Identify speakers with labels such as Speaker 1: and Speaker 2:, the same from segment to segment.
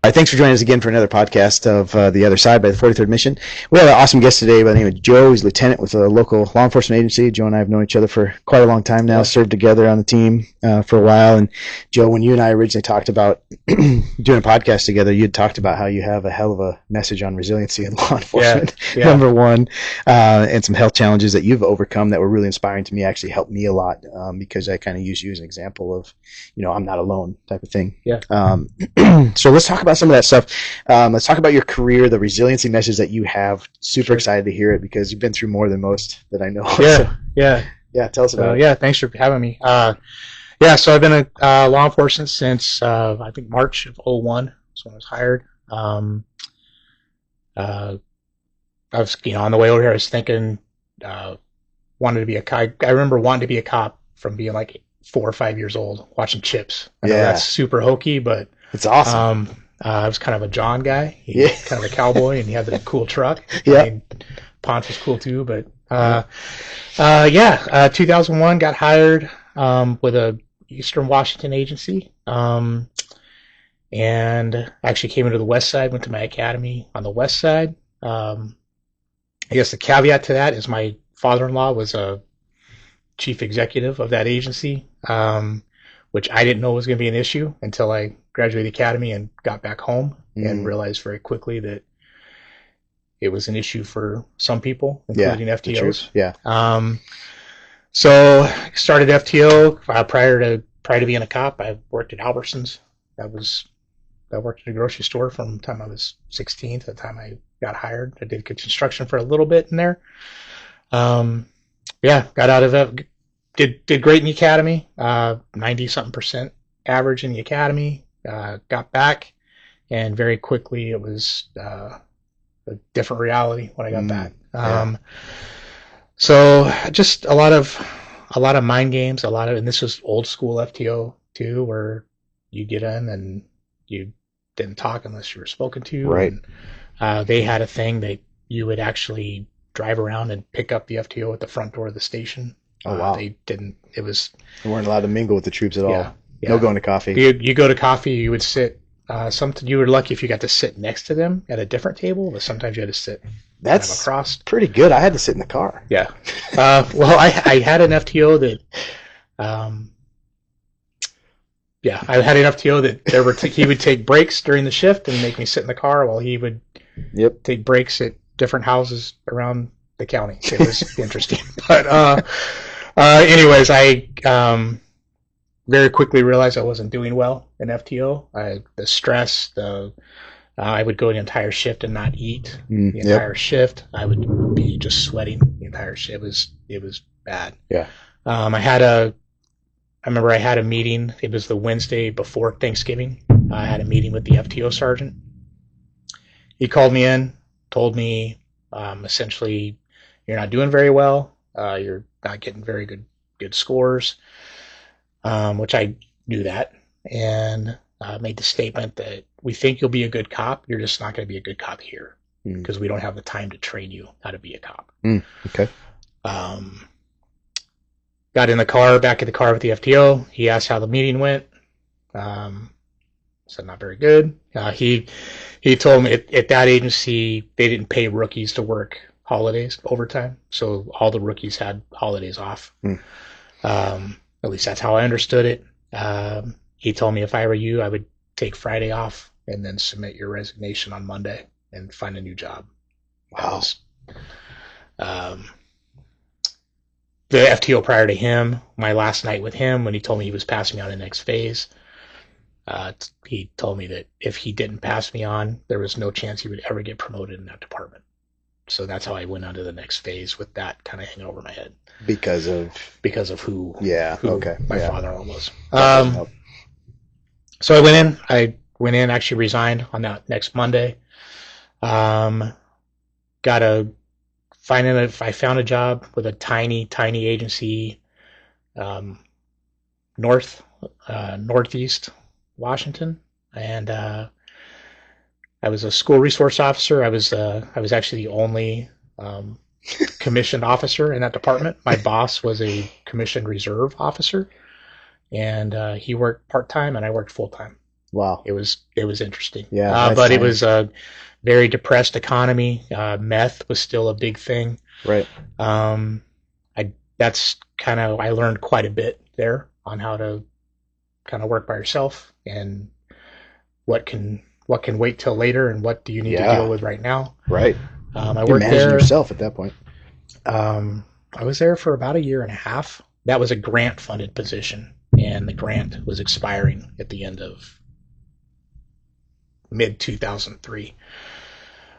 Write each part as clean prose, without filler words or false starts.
Speaker 1: Thanks for joining us again for another podcast of The Other Side by the 43rd Mission. We have an awesome guest today by the name of Joe. He's a lieutenant with a local law enforcement agency. Joe and I have known each other for quite a long time now, served together on the team for a while. And Joe, when you and I originally talked about doing a podcast together, you had talked about how you have a hell of a message on resiliency in law enforcement, number one, and some health challenges that you've overcome that were really inspiring to me, actually helped me a lot because I kind of use you as an example of, I'm not alone type of thing. So let's talk about some of that stuff. Let's talk about your career, the resiliency message that you have. Super excited to hear it because you've been through more than most that I know. Yeah. Tell us about it.
Speaker 2: Yeah. Thanks for having me. So I've been a law enforcement since I think March of 2001 is when I was hired. I was, on the way over here, I was thinking, wanted to be a cop. I remember wanting to be a cop from being like 4 or 5 years old, watching Chips. I know that's super hokey, but
Speaker 1: it's awesome.
Speaker 2: I was kind of a John guy. Kind of a cowboy, and he had the cool truck. Ponch was cool too, but 2001 got hired with a Eastern Washington agency, and actually came into the West Side. Went to my academy on the West Side. I guess the caveat to that is my father-in-law was a chief executive of that agency, which I didn't know was going to be an issue until I graduated the academy and got back home and realized very quickly that it was an issue for some people, including FTOs. So I started FTO prior to being a cop. I worked at Albertsons. I worked at a grocery store from the time I was 16 to the time I got hired. I did construction for a little bit in there. Got out of it. Did great in the academy. 90-something% average in the academy. Got back, and very quickly it was a different reality when I got back. So just a lot of mind games, and this was old school FTO too, where you get in and you didn't talk unless you were spoken to.
Speaker 1: Right.
Speaker 2: And, they had a thing that you would actually drive around and pick up the FTO at the front door of the station.
Speaker 1: Oh wow!
Speaker 2: They didn't. They
Speaker 1: weren't allowed to mingle with the troops at all. No going to coffee.
Speaker 2: You go to coffee. You would sit. You were lucky if you got to sit next to them at a different table, but sometimes you had to sit.
Speaker 1: That's
Speaker 2: across.
Speaker 1: Pretty good. I had to sit in the car.
Speaker 2: Yeah. Well, I had an FTO that. I had an FTO that he would take breaks during the shift and make me sit in the car while he would take breaks at different houses around the county. It was interesting. But anyways, I very quickly realized I wasn't doing well in FTO. The stress, I would go an entire shift and not eat the entire shift. I would be just sweating the entire shift. It was bad.
Speaker 1: Yeah.
Speaker 2: I remember I had a meeting. It was the Wednesday before Thanksgiving. I had a meeting with the FTO sergeant. He called me in, told me essentially, you're not doing very well. You're not getting very good scores, which I knew that, and made the statement that we think you'll be a good cop. You're just not going to be a good cop here because we don't have the time to train you how to be a cop.
Speaker 1: Okay.
Speaker 2: Got in the car, back in the car with the FTO. He asked how the meeting went. Said not very good. He told me at that agency they didn't pay rookies to work holidays, overtime, so all the rookies had holidays off. At least that's how I understood it. He told me if I were you, I would take Friday off and then submit your resignation on Monday and find a new job.
Speaker 1: Wow.
Speaker 2: The FTO prior to him, my last night with him, when he told me he was passing me on to the next phase, he told me that if he didn't pass me on, there was no chance he would ever get promoted in that department. So that's how I went on to the next phase with that kind of hanging over my head.
Speaker 1: Because of
Speaker 2: who my father-in-law was. So I went in, actually resigned on that next Monday. I found a job with a tiny agency, northeast Washington, and I was a school resource officer. I was actually the only commissioned officer in that department. My boss was a commissioned reserve officer, and he worked part-time and I worked full-time.
Speaker 1: Wow.
Speaker 2: It was interesting.
Speaker 1: Yeah.
Speaker 2: But it was a very depressed economy. Meth was still a big thing.
Speaker 1: Right.
Speaker 2: I learned quite a bit there on how to kind of work by yourself and what can wait till later and what do you need to deal with right now.
Speaker 1: Right.
Speaker 2: I worked there
Speaker 1: yourself at that point.
Speaker 2: I was there for about a year and a half. That was a grant funded position, and the grant was expiring at the end of mid 2003.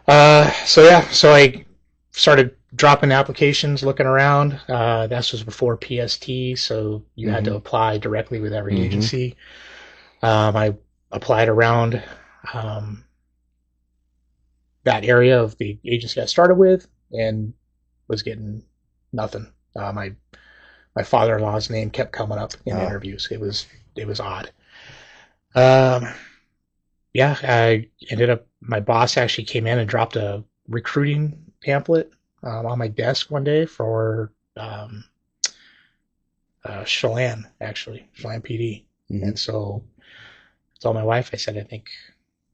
Speaker 2: So I started dropping applications, looking around. This was before PST, so you had to apply directly with every agency. I applied around that area of the agency I started with and was getting nothing. My father-in-law's name kept coming up in interviews. It was odd. I ended up, my boss actually came in and dropped a recruiting pamphlet on my desk one day for Chelan PD. And so I told my wife, I said, I think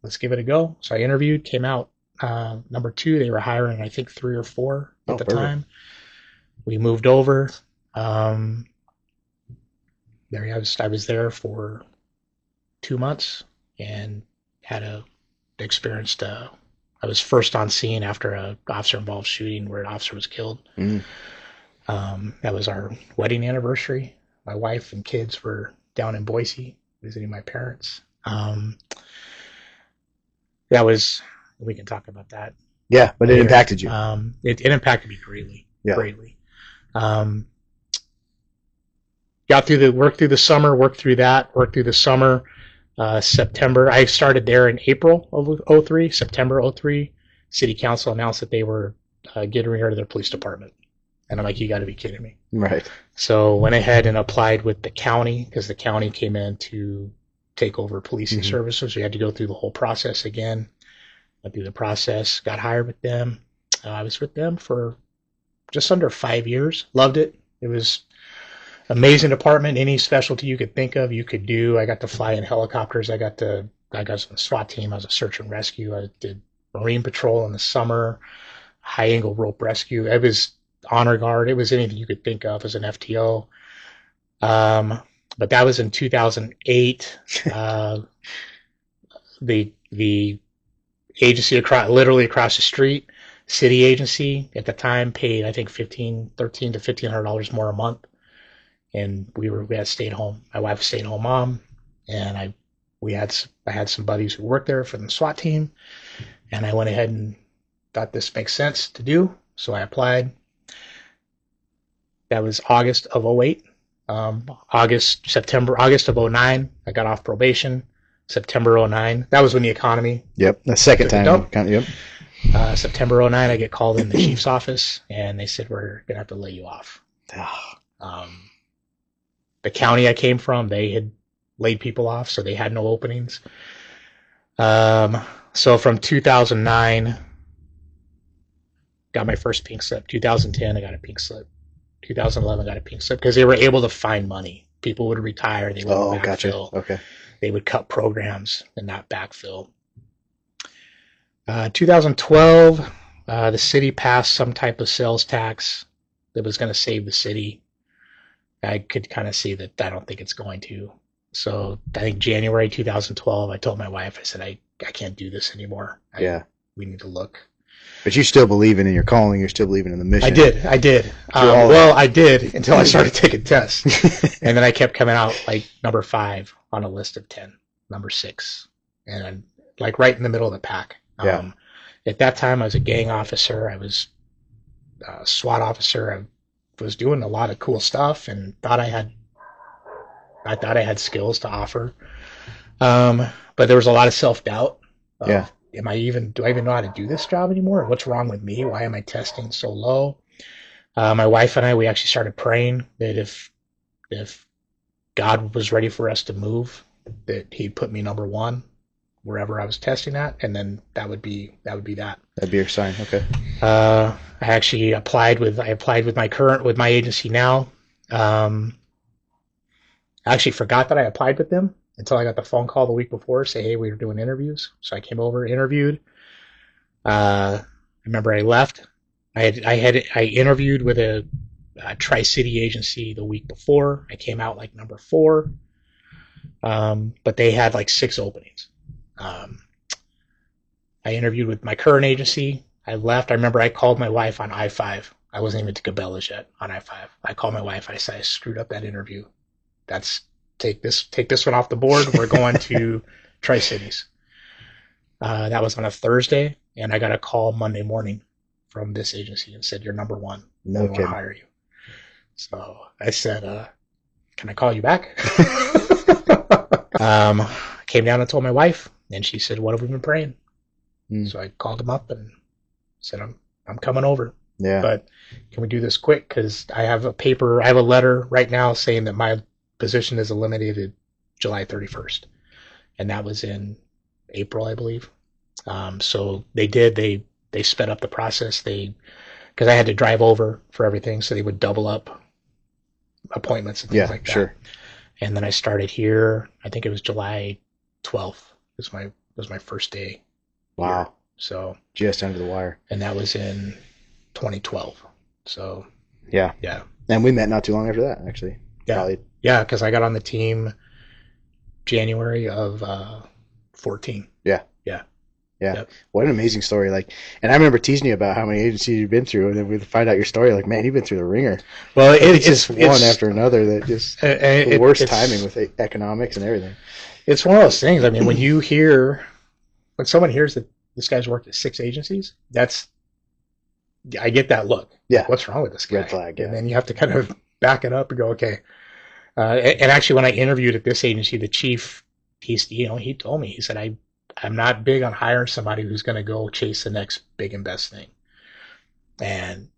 Speaker 2: let's give it a go. So I interviewed, came out number 2. They were hiring, I think, 3 or 4 at the time. We moved over. I was there for 2 months and experienced I was first on scene after a officer-involved shooting where an officer was killed. That was our wedding anniversary. My wife and kids were down in Boise visiting my parents. We can talk about that.
Speaker 1: Yeah, but later. It impacted you.
Speaker 2: It impacted me greatly.
Speaker 1: Yeah.
Speaker 2: Greatly. Worked through the summer. September, I started there in April of 03. September 03, City Council announced that they were getting rid of their police department. And I'm like, you got to be kidding me.
Speaker 1: Right.
Speaker 2: So went ahead and applied with the county because the county came in to take over policing services. We had to go through the whole process again. Went through the process, got hired with them. I was with them for just under 5 years. Loved it. It was amazing department. Any specialty you could think of, you could do. I got to fly in helicopters. I got on the SWAT team. I was a search and rescue. I did Marine patrol in the summer, high angle rope rescue. I was honor guard. It was anything you could think of as an FTO. But that was in 2008. The agency literally across the street, city agency at the time, paid I think $13 to $1,500 more a month. And we had stayed home. My wife was a stay-at-home mom, and I had some buddies who worked there for the SWAT team, and I went ahead and thought this makes sense to do, so I applied. That was August of 08. August of 09, I got off probation. September 09, that was when the economy.
Speaker 1: Yep, the second time. Yep.
Speaker 2: September 09, I get called in the chief's office, and they said, we're going to have to lay you off. The county I came from, they had laid people off, so they had no openings. So from 2009, got my first pink slip. 2010, I got a pink slip. 2011, got a pink slip because they were able to find money. People would retire. They would backfill.
Speaker 1: Gotcha. Okay.
Speaker 2: They would cut programs and not backfill. 2012, the city passed some type of sales tax that was going to save the city. I could kind of see that I don't think it's going to. So I think January 2012, I told my wife, I said, I can't do this anymore. We need to look.
Speaker 1: But you still believing in your calling. You're still believing in the mission.
Speaker 2: I did. I did until I started taking tests. And then I kept coming out like number 5 on a list of 10, number 6. And I'm like right in the middle of the pack. At that time, I was a gang officer. I was a SWAT officer. I was doing a lot of cool stuff and thought I had skills to offer. But there was a lot of self-doubt. Do I even know how to do this job anymore? What's wrong with me? Why am I testing so low? My wife and I, we actually started praying that if God was ready for us to move, that he'd put me number 1 wherever I was testing at, and then that would be that.
Speaker 1: That'd be your sign. Okay.
Speaker 2: I actually applied with my agency now. I actually forgot that I applied with them until I got the phone call the week before, say, hey, we were doing interviews. So I came over, interviewed. I remember I left. I interviewed with a Tri-City agency the week before. I came out like number 4, but they had like 6 openings. I interviewed with my current agency. I left. I remember I called my wife on I-5. I wasn't even to Cabela's yet on I-5. I called my wife. I said, I screwed up that interview. Take this one off the board. We're going to Tri-Cities. That was on a Thursday, and I got a call Monday morning from this agency and said, you're number 1.
Speaker 1: No
Speaker 2: we want to hire you. So I said, can I call you back? Came down and told my wife, and she said, what have we been praying? So I called him up and said, I'm coming over.
Speaker 1: Yeah.
Speaker 2: But can we do this quick? Because I have a letter right now saying that my position is eliminated July 31st. And that was in April, I believe. So they sped up the process. Because I had to drive over for everything, so they would double up appointments and things like that. Sure. And then I started here, I think it was July 12th was my first day.
Speaker 1: Wow.
Speaker 2: Here. So
Speaker 1: just under the wire.
Speaker 2: And that was in 2012. So
Speaker 1: yeah. And we met not too long after that, actually.
Speaker 2: Yeah.
Speaker 1: Probably.
Speaker 2: Yeah, because I got on the team January of 14.
Speaker 1: Yeah.
Speaker 2: Yeah.
Speaker 1: Yeah. Yep. What an amazing story. And I remember teasing you about how many agencies you've been through, and then we find out your story. Like, man, you've been through the ringer.
Speaker 2: Well,
Speaker 1: it's just one after another that just the worst timing with economics and everything.
Speaker 2: It's one of those things. I mean, when someone hears that this guy's worked at 6 agencies, I get that look.
Speaker 1: Yeah.
Speaker 2: Like, what's wrong with this guy?
Speaker 1: Red flag. Yeah.
Speaker 2: And then you have to kind of back it up and go, okay. And actually, when I interviewed at this agency, the chief, he told me, he said, I'm not big on hiring somebody who's going to go chase the next big and best thing. And,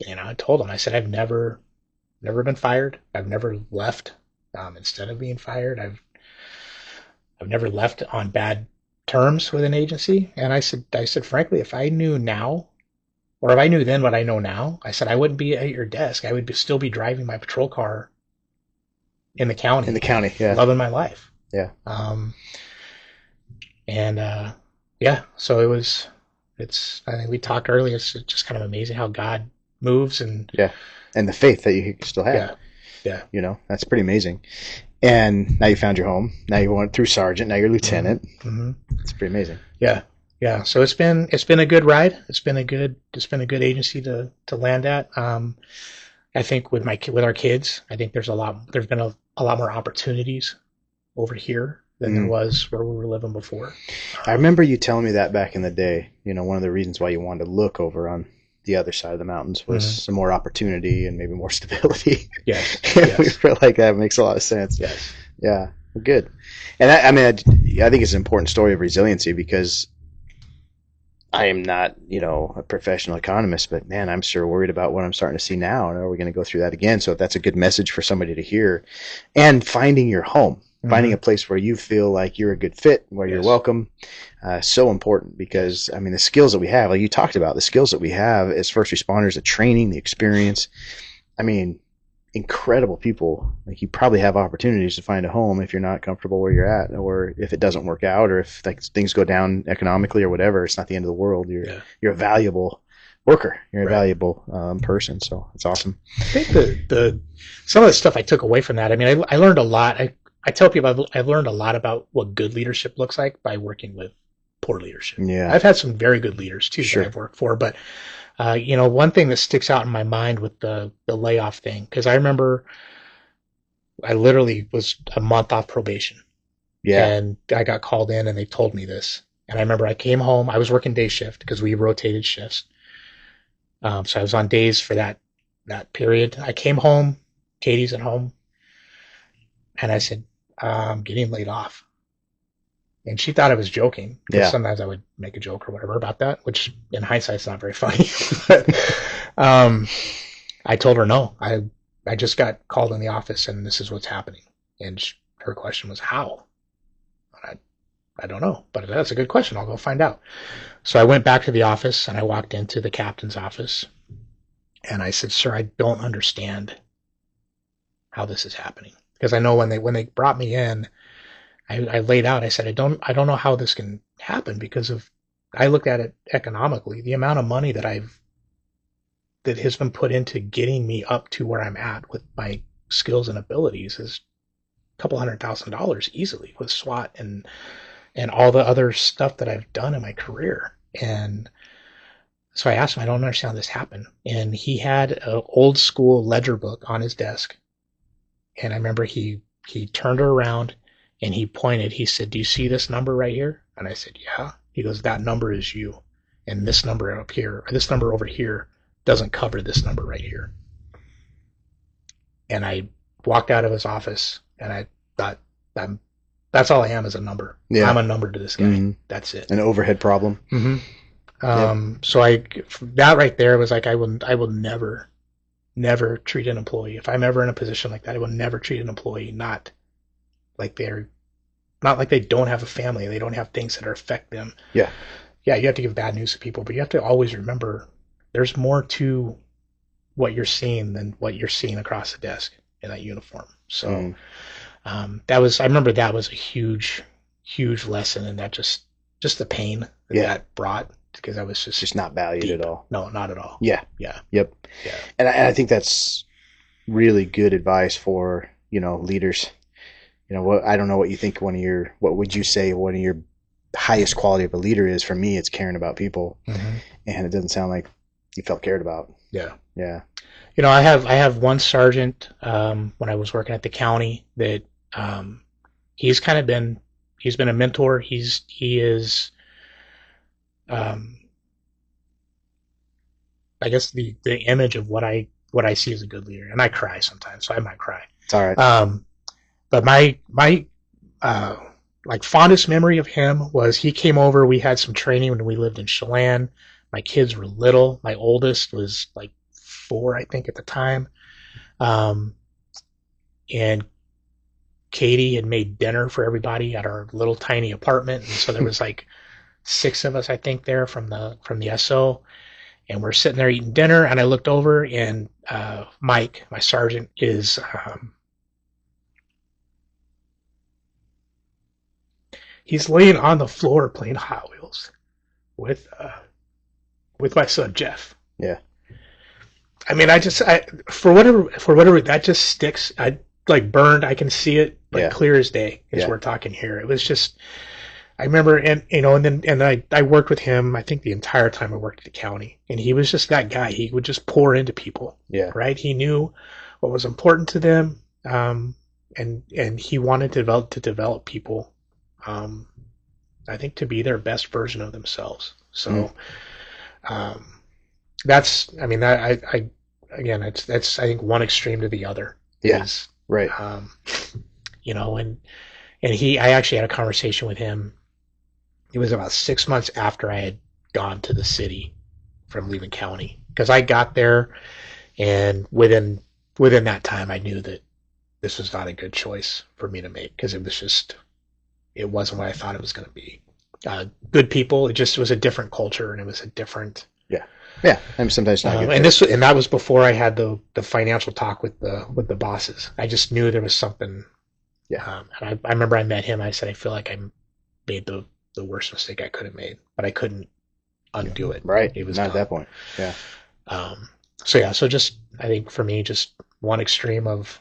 Speaker 2: I told him, I said, I've never been fired. I've never left instead of being fired. I've never left on bad terms with an agency. And I said, frankly, if I knew now, or if I knew then what I know now, I said, I wouldn't be at your desk. I would still be driving my patrol car in the county.
Speaker 1: In the county, yeah.
Speaker 2: Loving my life.
Speaker 1: Yeah.
Speaker 2: So I think we talked earlier, it's just kind of amazing how God moves and
Speaker 1: the faith that you still have.
Speaker 2: Yeah.
Speaker 1: That's pretty amazing. And now you found your home. Now you went through sergeant. Now you're lieutenant.
Speaker 2: Mm-hmm.
Speaker 1: It's pretty amazing.
Speaker 2: Yeah. So it's been a good ride. It's been a good agency to land at. I think with our kids, I think there's been a lot more opportunities over here than there was where we were living before.
Speaker 1: I remember you telling me that back in the day. One of the reasons why you wanted to look over on the other side of the mountains was some more opportunity and maybe more stability.
Speaker 2: Yes.
Speaker 1: We feel like that makes a lot of sense.
Speaker 2: Yes.
Speaker 1: Yeah. Well, good. And I think it's an important story of resiliency because I am not, a professional economist, but man, I'm sure worried about what I'm starting to see now. And are we going to go through that again? So that's a good message for somebody to hear. And finding your home, finding a place where you feel like you're a good fit, where you're welcome, so important because, the skills that we have, like you talked about, the skills that we have as first responders, the training, the experience, incredible people. Like you probably have opportunities to find a home if you're not comfortable where you're at, or if it doesn't work out, or if things go down economically or whatever, it's not the end of the world. You're a valuable worker. You're a valuable person. So it's awesome.
Speaker 2: I think some of the stuff I took away from that, I learned a lot. I tell people I've learned a lot about what good leadership looks like by working with poor leadership.
Speaker 1: Yeah.
Speaker 2: I've had some very good leaders too that I've worked for, but one thing that sticks out in my mind with the layoff thing, because I remember I literally was a month off probation.
Speaker 1: Yeah.
Speaker 2: And I got called in and they told me this. And I remember I came home, I was working day shift because we rotated shifts. So I was on days for that period. I came home, Katie's at home, and I said, I'm getting laid off. And she thought I was joking. Because sometimes I would make a joke or whatever about that, which in hindsight is not very funny. But I told her no. I just got called in the office and this is what's happening. And her question was, how? I don't know, but that's a good question. I'll go find out. So I went back to the office and I walked into the captain's office and I said, sir, I don't understand how this is happening. Because I know when they brought me in, I laid out. I said, I don't know how this can happen because I looked at it economically. The amount of money that has been put into getting me up to where I'm at with my skills and abilities is a couple $100,000 easily with SWAT and all the other stuff that I've done in my career. And so I asked him, I don't understand how this happened. And he had an old school ledger book on his desk. And I remember he turned her around and he pointed. He said, "Do you see this number right here?" And I said, "Yeah." He goes, "That number is you. And this number up here, or this number over here, doesn't cover this number right here." And I walked out of his office and I thought, that's all I am is a number. Yeah. I'm a number to this guy. Mm-hmm. That's it.
Speaker 1: An overhead problem.
Speaker 2: Mm-hmm. So that right there was like, I will never treat an employee. If I'm ever in a position like that, I will never treat an employee not like they don't have a family. They don't have things that affect them.
Speaker 1: Yeah.
Speaker 2: Yeah, you have to give bad news to people, but you have to always remember there's more to what you're seeing than what you're seeing across the desk in that uniform. So I remember that was a huge lesson, and that just the pain that brought, because I was just
Speaker 1: not valued
Speaker 2: deep.
Speaker 1: At all.
Speaker 2: No, not at all.
Speaker 1: Yeah.
Speaker 2: Yeah.
Speaker 1: Yep.
Speaker 2: Yeah.
Speaker 1: And I think that's really good advice for, leaders. I don't know what you think what would you say one of your highest quality of a leader is? For me, it's caring about people. Mm-hmm. And it doesn't sound like you felt cared about.
Speaker 2: Yeah.
Speaker 1: Yeah.
Speaker 2: I have one sergeant, when I was working at the county that, he's been a mentor. He is, I guess the image of what I see as a good leader. And I cry sometimes, so I might cry.
Speaker 1: It's all right.
Speaker 2: But my fondest memory of him was he came over. We had some training when we lived in Chelan. My kids were little. My oldest was like 4, I think, at the time. And Katie had made dinner for everybody at our little tiny apartment. And so there was like 6 of us, I think, there from the SO. And we're sitting there eating dinner. And I looked over, and Mike, my sergeant, is he's laying on the floor playing Hot Wheels with my son Jeff.
Speaker 1: Yeah.
Speaker 2: I mean, for whatever that just sticks. I like burned. I can see it like clear as day as we're talking here. It was just, I remember, and I worked with him, I think the entire time I worked at the county, and he was just that guy. He would just pour into people.
Speaker 1: Yeah.
Speaker 2: Right. He knew what was important to them. And he wanted to develop people. I think to be their best version of themselves. So, that's I think one extreme to the other.
Speaker 1: Yeah. Right.
Speaker 2: I actually had a conversation with him. It was about 6 months after I had gone to the city from leaving county, because I got there, and within that time I knew that this was not a good choice for me to make, because it wasn't what I thought it was going to be. Good people. It was a different culture, and it was a different.
Speaker 1: Yeah, I mean, sometimes not good.
Speaker 2: And that was before I had the financial talk with the bosses. I just knew there was something.
Speaker 1: Yeah.
Speaker 2: And I remember I met him. I said, I feel like I made the worst mistake I could have made, but I couldn't undo it.
Speaker 1: Right.
Speaker 2: It was
Speaker 1: not at that point. Yeah.
Speaker 2: So just, I think for me, just one extreme of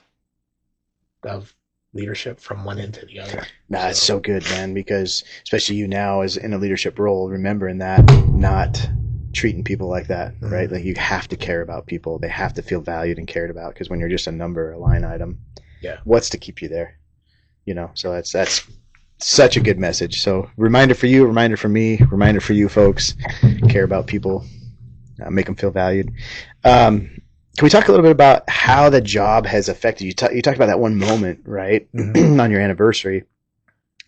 Speaker 2: leadership from one end to the other.
Speaker 1: It's so good, man, because especially you now as in a leadership role, remembering that, not treating people like that, mm-hmm. right? Like, you have to care about people. They have to feel valued and cared about, because when you're just a number, a line item, what's to keep you there? So that's such a good message. So reminder for you, reminder for me, reminder for you folks, care about people, make them feel valued. Can we talk a little bit about how the job has affected you? You talked about that one moment, right, mm-hmm. on your anniversary,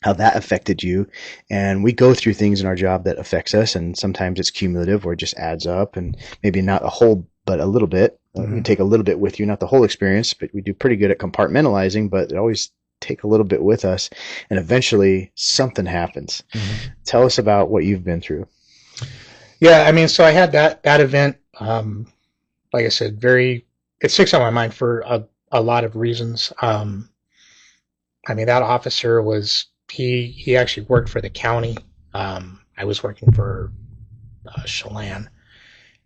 Speaker 1: how that affected you. And we go through things in our job that affects us, and sometimes it's cumulative or it just adds up, and maybe not a whole, but a little bit. Mm-hmm. We take a little bit with you, not the whole experience, but we do pretty good at compartmentalizing, but it always take a little bit with us, and eventually something happens. Mm-hmm. Tell us about what you've been through.
Speaker 2: Yeah, I mean, so I had that event. Like I said, it sticks on my mind for a lot of reasons. I mean, that officer he actually worked for the county. I was working for Chelan,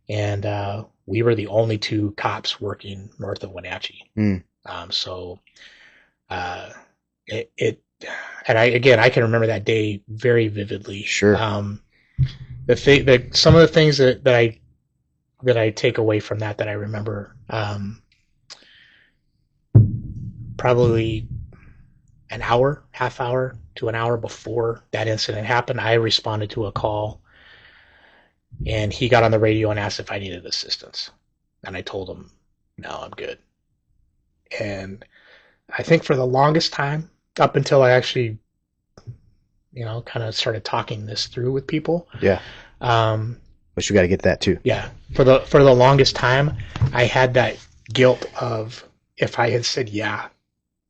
Speaker 2: and we were the only two cops working north of Wenatchee. So it and I can remember that day very vividly.
Speaker 1: Sure.
Speaker 2: Some of the things that I take away from that I remember, probably an hour, half hour to an hour before that incident happened, I responded to a call, and he got on the radio and asked if I needed assistance. And I told him, no, I'm good. And I think for the longest time, up until I actually, kind of started talking this through with people.
Speaker 1: Yeah. But you got to get that too.
Speaker 2: Yeah. For the longest time, I had that guilt of, if I had said, yeah,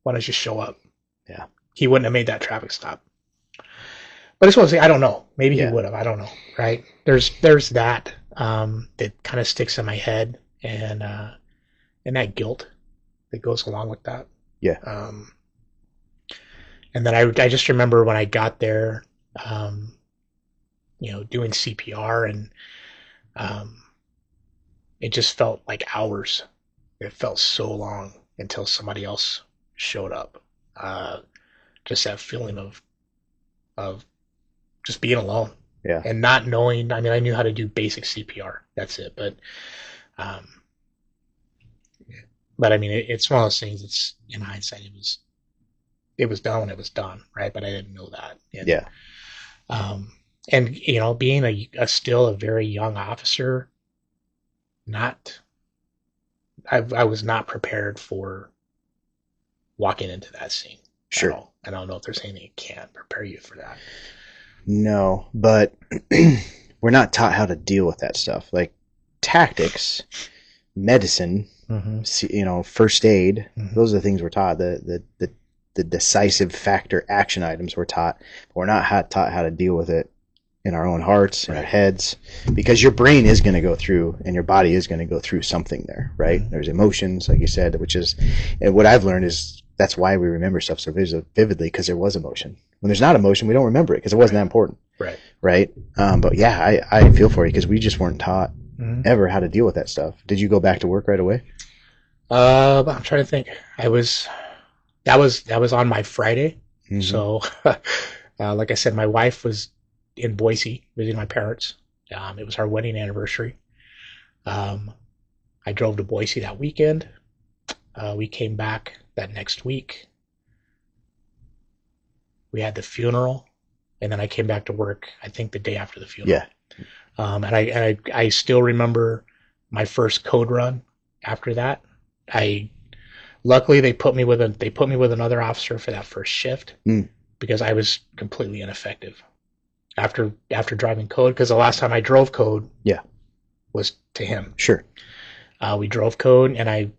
Speaker 2: why don't you show up?
Speaker 1: Yeah.
Speaker 2: He wouldn't have made that traffic stop. But it's one thing, I don't know. Maybe he would have. I don't know. Right? There's that that kind of sticks in my head, and that guilt that goes along with that.
Speaker 1: Yeah.
Speaker 2: And then I just remember when I got there, doing CPR, and it just felt like hours. It felt so long until somebody else showed up. Just that feeling of just being alone.
Speaker 1: Yeah.
Speaker 2: And not knowing. I mean, I knew how to do basic CPR. That's it. But I mean, it's one of those things. It's, in hindsight, it was done when it was done, right? But I didn't know that. And,
Speaker 1: yeah.
Speaker 2: And being still a very young officer, I was not prepared for walking into that scene.
Speaker 1: Sure.
Speaker 2: I don't know if there's anything that can prepare you for that.
Speaker 1: No, but we're not taught how to deal with that stuff. Like tactics, medicine, first aid. Those are the things we're taught. The decisive factor action items we're taught. But we're not taught how to deal with it in our own hearts, in our heads, because your brain is going to go through and your body is going to go through something there, right? There's emotions, like you said, and what I've learned is that's why we remember stuff so vividly, because there was emotion. When there's not emotion, we don't remember it because it wasn't that important. Right. But yeah, I feel for you, because we just weren't taught ever how to deal with that stuff. Did you go back to work right away?
Speaker 2: I'm trying to think. That was on my Friday. So, like I said, my wife was in Boise visiting my parents. It was our wedding anniversary. I drove to Boise that weekend. We came back that next week. We had the funeral, and then I came back to work, I think, the day after the funeral.
Speaker 1: Yeah.
Speaker 2: And I still remember my first code run after that. Luckily they put me with another officer for that first shift, because I was completely ineffective after driving code, because the last time I drove code was to him.
Speaker 1: Sure.
Speaker 2: We drove code, and I'm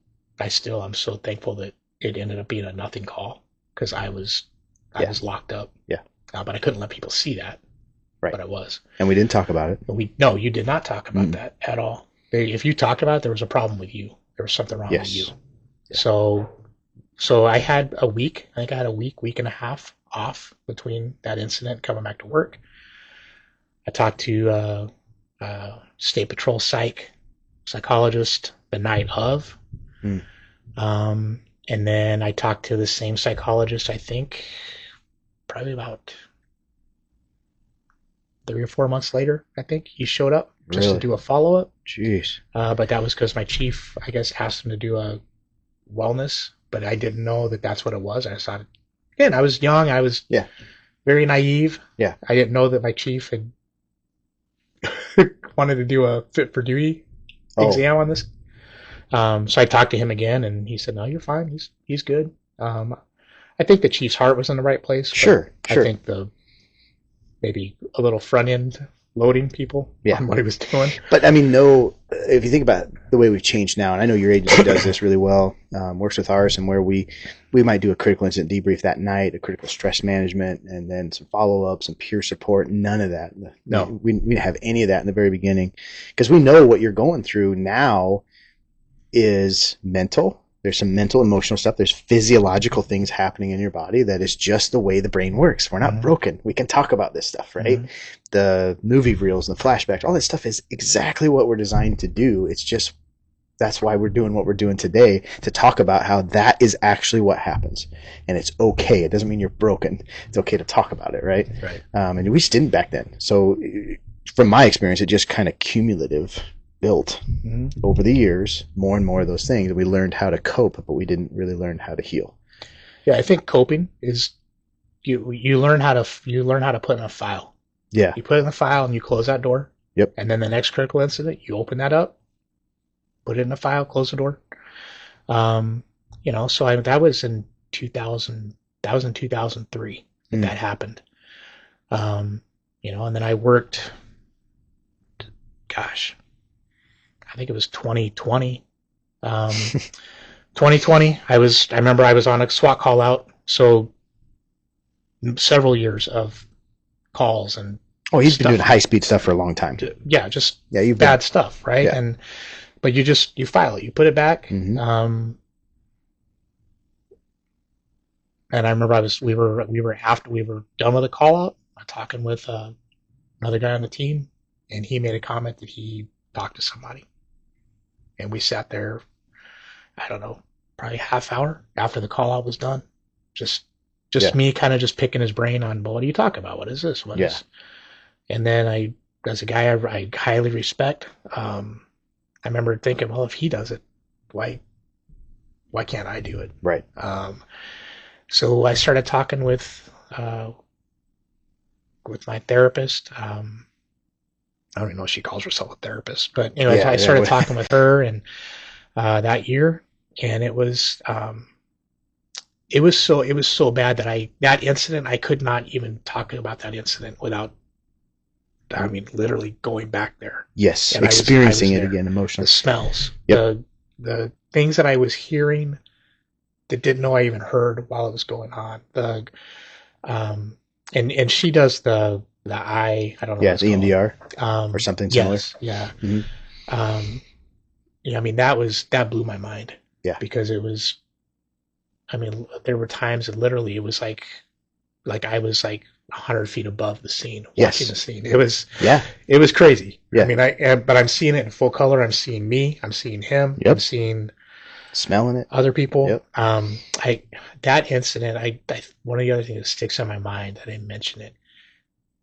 Speaker 2: so thankful that it ended up being a nothing call, because I was locked up.
Speaker 1: Yeah.
Speaker 2: But I couldn't let people see that.
Speaker 1: Right.
Speaker 2: But I was.
Speaker 1: And we didn't talk about it.
Speaker 2: No, you did not talk about that at all. If you talked about it, there was a problem with you. There was something wrong with you. Yeah. So I had a week. I think I had a week and a half off between that incident and coming back to work. I talked to State Patrol psychologist the night of. And then I talked to the same psychologist, I think, probably about 3 or 4 months later. I think he showed up just to do a follow-up.
Speaker 1: Jeez.
Speaker 2: But that was because my chief, I guess, asked him to do a wellness, but I didn't know that that's what it was. I thought, again, I was young. I was very naive.
Speaker 1: Yeah.
Speaker 2: I didn't know that my chief had wanted to do a fit for duty exam on this. So I talked to him again, and he said, "No, you're fine. He's good." I think the chief's heart was in the right place.
Speaker 1: Sure.
Speaker 2: I think maybe a little front end loading people on what he was doing.
Speaker 1: But I mean, if you think about the way we've changed now, and I know your agency does this really well, works with ours, and where we might do a critical incident debrief that night, a critical stress management, and then some follow-up, some peer support. None of that.
Speaker 2: No.
Speaker 1: We didn't have any of that in the very beginning, because we know what you're going through now is mental. There's some mental, emotional stuff. There's physiological things happening in your body that is just the way the brain works. We're not broken. We can talk about this stuff, right? The movie reels and the flashbacks, all that stuff is exactly what we're designed to do. It's just, that's why we're doing what we're doing today, to talk about how that is actually what happens. And it's okay. It doesn't mean you're broken. It's okay to talk about it, right?
Speaker 2: Right.
Speaker 1: And we just didn't back then. So from my experience, it just kind of cumulative built over the years, more and more of those things. We learned how to cope, but we didn't really learn how to heal.
Speaker 2: Yeah, I think coping is you learn how to put in a file.
Speaker 1: Yeah.
Speaker 2: You put it in the file and you close that door.
Speaker 1: Yep.
Speaker 2: And then the next critical incident, you open that up, put it in the file, close the door. So that was in 2000. That was in 2003 that happened. And then I worked. Gosh, I think it was 2020. 2020. I remember I was on a SWAT call out. So several years of calls and.
Speaker 1: Oh, he's been doing high speed stuff for a long time.
Speaker 2: Yeah, you've bad stuff, right?
Speaker 1: Yeah.
Speaker 2: But you file it, you put it back. And I remember we were after we were done with the call out, talking with another guy on the team, and he made a comment that he talked to somebody, and we sat there, I don't know, probably half hour after the call out was done, just me kind of just picking his brain on, well, what are you talking about? What is this? What is? And then as a guy I highly respect, I remember thinking, well, if he does it, why can't I do it?
Speaker 1: Right.
Speaker 2: So I started talking with my therapist. I don't even know if she calls herself a therapist, but anyway, I started talking with her, and that year, and it was so bad that that incident, I could not even talk about that incident without, literally going back there.
Speaker 1: Yes, and experiencing it again emotionally.
Speaker 2: The smells, the things that I was hearing that didn't know I even heard while it was going on. And she does the I don't know.
Speaker 1: Yeah, the EMDR or something similar.
Speaker 2: Yes, yeah. That blew my mind.
Speaker 1: Yeah,
Speaker 2: because it was. There were times that literally it was like I was 100 feet above the scene, watching the scene. It was crazy.
Speaker 1: Yeah.
Speaker 2: But I'm seeing it in full color. I'm seeing me. I'm seeing him.
Speaker 1: Yep.
Speaker 2: I'm seeing,
Speaker 1: smelling it,
Speaker 2: other people.
Speaker 1: Yep.
Speaker 2: That incident, one of the other things that sticks in my mind, that I didn't mention it,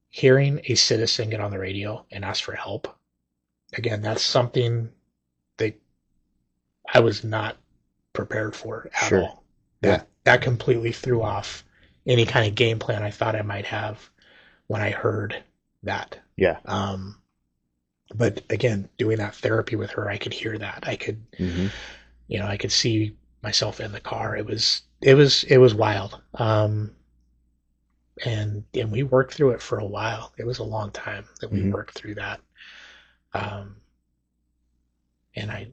Speaker 2: hearing a citizen get on the radio and ask for help. Again, that's something that I was not prepared for at all. That completely threw off any kind of game plan I thought I might have when I heard that.
Speaker 1: Yeah.
Speaker 2: But again, doing that therapy with her, I could hear that. I could, I could see myself in the car. It was wild. And we worked through it for a while. It was a long time that we worked through that. And I,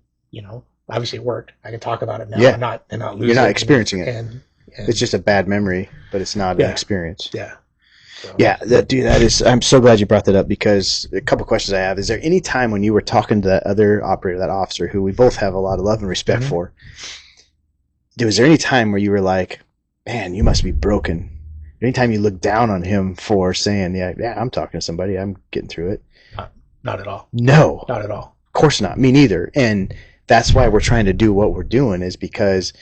Speaker 2: obviously it worked. I can talk about it now.
Speaker 1: Yeah.
Speaker 2: I'm not losing.
Speaker 1: You're not experiencing it.
Speaker 2: And
Speaker 1: it's just a bad memory, but it's not an experience.
Speaker 2: Yeah. So.
Speaker 1: Yeah, I'm so glad you brought that up, because a couple questions I have. Is there any time when you were talking to that other operator, that officer, who we both have a lot of love and respect for, was there any time where you were like, man, you must be broken? Anytime you look down on him for saying, yeah, I'm talking to somebody, I'm getting through it?
Speaker 2: Not at all.
Speaker 1: No.
Speaker 2: Not at all.
Speaker 1: Of course not. Me neither. And that's why we're trying to do what we're doing, is because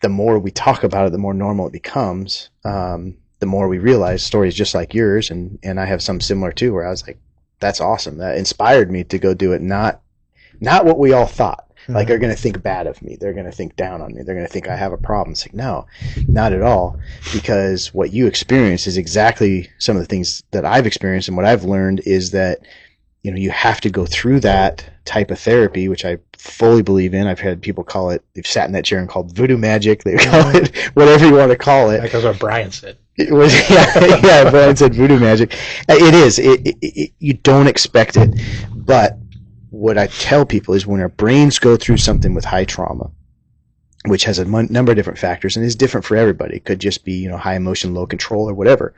Speaker 1: the more we talk about it, the more normal it becomes. The more we realize stories just like yours, and I have some similar too, where I was like, that's awesome. That inspired me to go do it. Not what we all thought. Like, they're going to think bad of me. They're going to think down on me. They're going to think I have a problem. It's like, no, not at all. Because what you experience is exactly some of the things that I've experienced, and what I've learned is that, you have to go through that type of therapy, which I fully believe in. I've had people call it, they've sat in that chair and called voodoo magic. They call it whatever you want to call it.
Speaker 2: That's what Brian said.
Speaker 1: It was, yeah, Brian said voodoo magic. It is. You don't expect it. But what I tell people is, when our brains go through something with high trauma, which has a number of different factors and is different for everybody. It could just be, high emotion, low control, or whatever.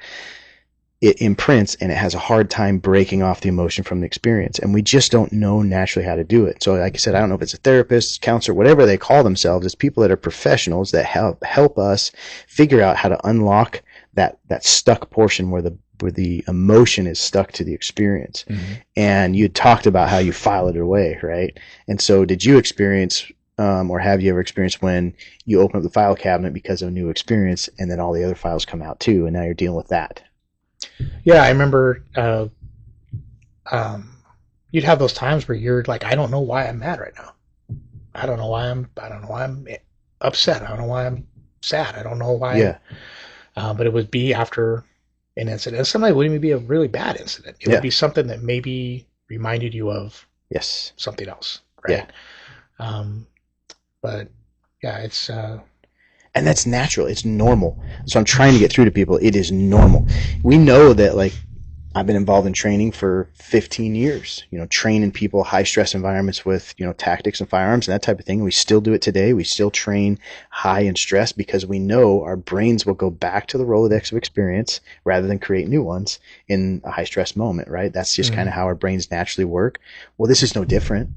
Speaker 1: it imprints and it has a hard time breaking off the emotion from the experience. And we just don't know naturally how to do it. So like I said, I don't know if it's a therapist, counselor, whatever they call themselves. It's people that are professionals that help us figure out how to unlock that stuck portion where the emotion is stuck to the experience. Mm-hmm. And you talked about how you file it away, right? And so did you experience or have you ever experienced when you open up the file cabinet because of a new experience and then all the other files come out too, and now you're dealing with that?
Speaker 2: Yeah, I remember you'd have those times where you're like, I don't know why I'm mad right now. I don't know why I'm upset. I don't know why I'm sad. I don't know why.
Speaker 1: Yeah.
Speaker 2: But it would be after an incident. Sometimes it wouldn't even be a really bad incident. It would be something that maybe reminded you of something else. Right. Yeah. But yeah, it's
Speaker 1: and that's natural. It's normal. So I'm trying to get through to people. It is normal. We know that, like, I've been involved in training for 15 years, training people, high stress environments with, tactics and firearms and that type of thing. We still do it today. We still train high in stress because we know our brains will go back to the Rolodex of experience rather than create new ones in a high stress moment, right? That's just kind of how our brains naturally work. Well, this is no different.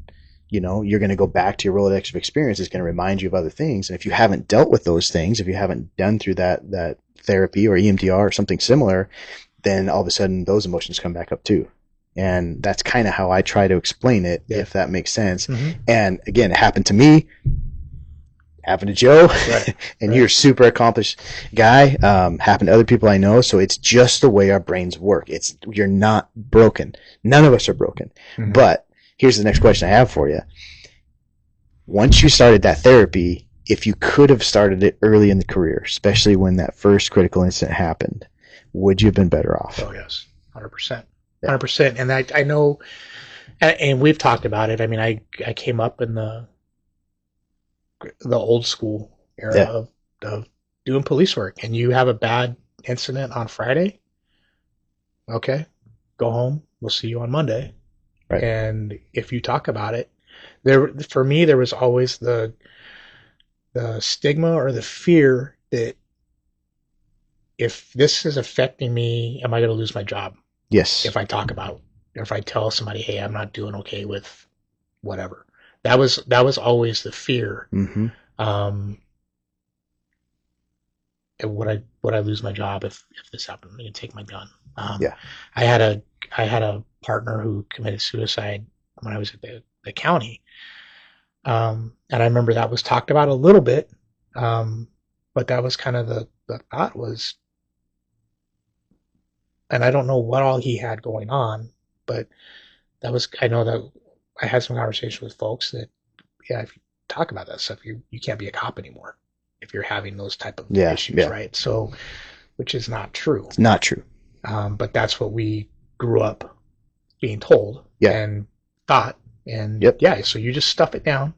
Speaker 1: You're going to go back to your Rolodex of experience. It's going to remind you of other things. And if you haven't dealt with those things, if you haven't done through that therapy or EMDR or something similar, then all of a sudden those emotions come back up too. And that's kind of how I try to explain it, if that makes sense. Mm-hmm. And again, it happened to me, happened to Joe, right. And you're a super accomplished guy. Happened to other people I know. So it's just the way our brains work. You're not broken. None of us are broken. Mm-hmm. But here's the next question I have for you. Once you started that therapy, if you could have started it early in the career, especially when that first critical incident happened, would you have been better off?
Speaker 2: Oh, yes. 100%. 100%. And I know, and we've talked about it. I mean, I came up in the old school era of doing police work, and you have a bad incident on Friday. Okay, go home. We'll see you on Monday. Right. And if you talk about it, for me, there was always the stigma or the fear that if this is affecting me, am I going to lose my job?
Speaker 1: Yes.
Speaker 2: If I talk about it, or if I tell somebody, hey, I'm not doing okay with whatever. That was always the fear. Mm-hmm. Would I lose my job if this happened? I'm going to take my gun. I had a partner who committed suicide when I was at the county. And I remember that was talked about a little bit. But that was kind of the thought was, and I don't know what all he had going on, but I know that I had some conversations with folks that, if you talk about that stuff, you can't be a cop anymore if you're having those type of issues, right? So, which is not true.
Speaker 1: It's not true.
Speaker 2: But that's what we grew up being told and thought. And so you just stuff it down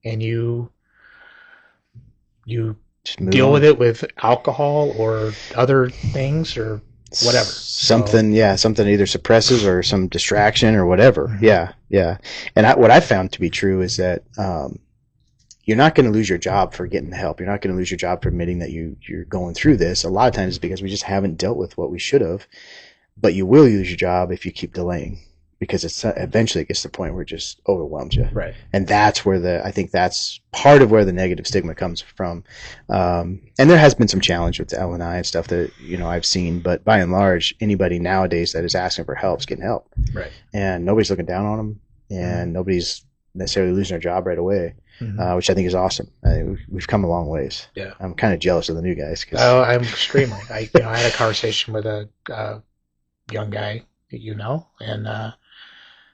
Speaker 2: and you deal with it with alcohol or other things or whatever.
Speaker 1: Something either suppresses or some distraction or whatever. Mm-hmm. Yeah. And what I found to be true is that you're not going to lose your job for getting help. You're not going to lose your job for admitting that you're going through this. A lot of times it's because we just haven't dealt with what we should have. But you will lose your job if you keep delaying, because eventually it gets to the point where it just overwhelms you.
Speaker 2: Right.
Speaker 1: And that's where I think that's part of where the negative stigma comes from. And there has been some challenge with the L&I and stuff that, I've seen, but by and large, anybody nowadays that is asking for help is getting help.
Speaker 2: Right.
Speaker 1: And nobody's looking down on them, and nobody's necessarily losing their job right away, which I think is awesome. We've come a long ways.
Speaker 2: Yeah.
Speaker 1: I'm kind of jealous of the new guys.
Speaker 2: I'm extremely. I had a conversation with a young guy that and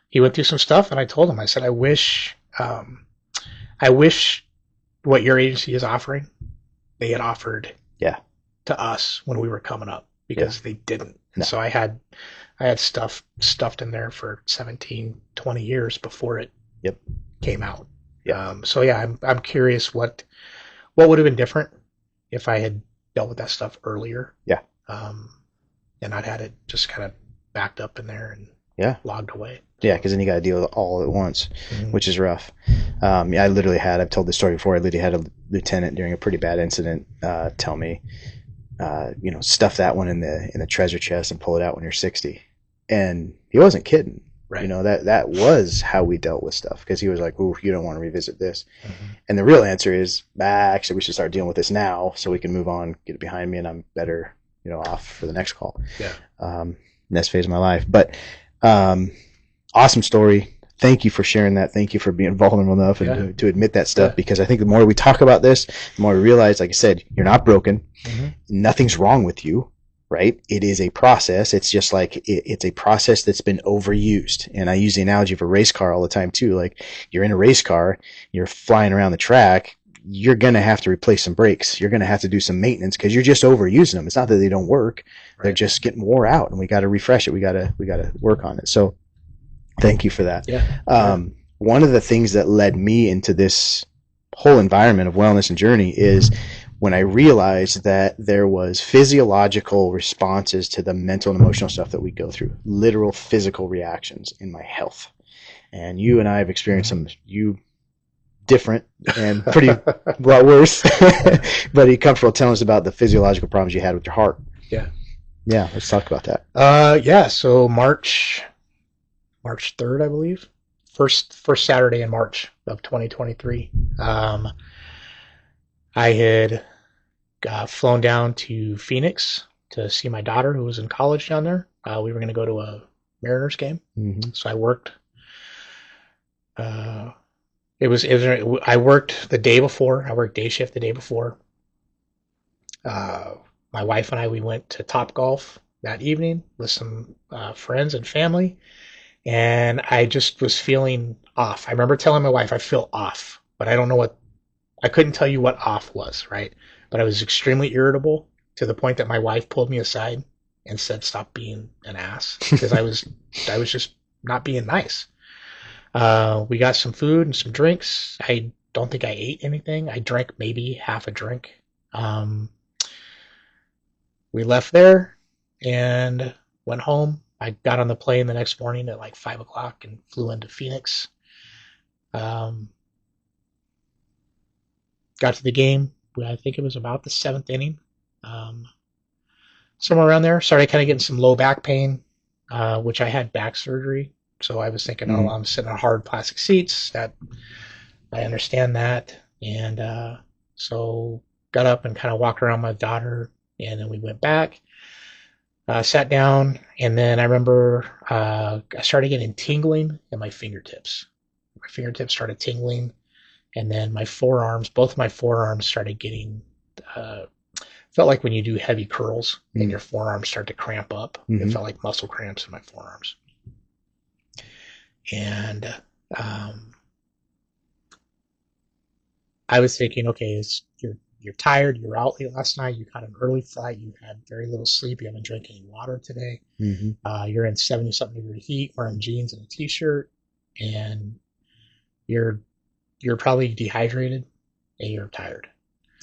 Speaker 2: he went through some stuff, and I told him, I said, I wish what your agency is offering, they had offered to us when we were coming up, because they didn't. No. So I had stuff stuffed in there for 17, 20 years before it came out. I'm curious what would have been different if I had dealt with that stuff earlier.
Speaker 1: Yeah.
Speaker 2: And not had it just kind of backed up in there and logged away.
Speaker 1: Yeah, because then you got to deal with it all at once, which is rough. I've told this story before. I literally had a lieutenant during a pretty bad incident tell me, stuff that one in the treasure chest and pull it out when you're 60. And he wasn't kidding.
Speaker 2: Right.
Speaker 1: That was how we dealt with stuff, because he was like, "Ooh, you don't want to revisit this."
Speaker 2: Mm-hmm.
Speaker 1: And the real answer is, actually, we should start dealing with this now so we can move on, get it behind me, and I'm better, off for the next call.
Speaker 2: Yeah.
Speaker 1: Next phase of my life. But awesome story. Thank you for sharing that. Thank you for being vulnerable enough and to admit that stuff, because I think the more we talk about this, the more we realize, like I said, you're not broken.
Speaker 2: Mm-hmm.
Speaker 1: Nothing's wrong with you, right? It is a process. It's just like it's a process that's been overused. And I use the analogy of a race car all the time too. Like, you're in a race car, you're flying around the track, you're going to have to replace some brakes. You're going to have to do some maintenance because you're just overusing them. It's not that they don't work. Right. They're just getting wore out, and we got to refresh it. We got to work on it. So thank you for that.
Speaker 2: Yeah.
Speaker 1: One of the things that led me into this whole environment of wellness and journey is when I realized that there was physiological responses to the mental and emotional stuff that we go through, literal physical reactions in my health. And you and I have experienced some, different and pretty a lot worse, but are you comfortable telling us about the physiological problems you had with your heart?
Speaker 2: Yeah.
Speaker 1: Let's talk about that.
Speaker 2: So March 3rd, I believe, first Saturday in March of 2023. I had flown down to Phoenix to see my daughter, who was in college down there. We were going to go to a Mariners game.
Speaker 1: Mm-hmm.
Speaker 2: So I worked. I worked the day before. I worked day shift the day before. My wife and I, we went to Topgolf that evening with some friends and family, and I just was feeling off. I remember telling my wife I feel off, but I couldn't tell you what off was, right? But I was extremely irritable to the point that my wife pulled me aside and said, "Stop being an ass," because I was just not being nice. We got some food and some drinks. I don't think I ate anything. I drank maybe half a drink. We left there and went home. I got on the plane the next morning at like 5 o'clock and flew into Phoenix. Got to the game. I think it was about the 7th inning. Somewhere around there. Started kind of getting some low back pain, which I had back surgery. So I was thinking, I'm sitting on hard plastic seats. That I understand that. And so got up and kind of walked around my daughter, and then we went back, sat down, and then I remember I started getting tingling in my fingertips. My fingertips started tingling, and then my forearms, both my forearms started getting, felt like when you do heavy curls and your forearms start to cramp up. Mm-hmm. It felt like muscle cramps in my forearms. And I was thinking, okay, you're tired, you're out late last night, you had an early flight, you had very little sleep, you haven't drank any water today. Mm-hmm. You're in 70-something degree heat, wearing jeans and a t-shirt, and you're probably dehydrated and you're tired.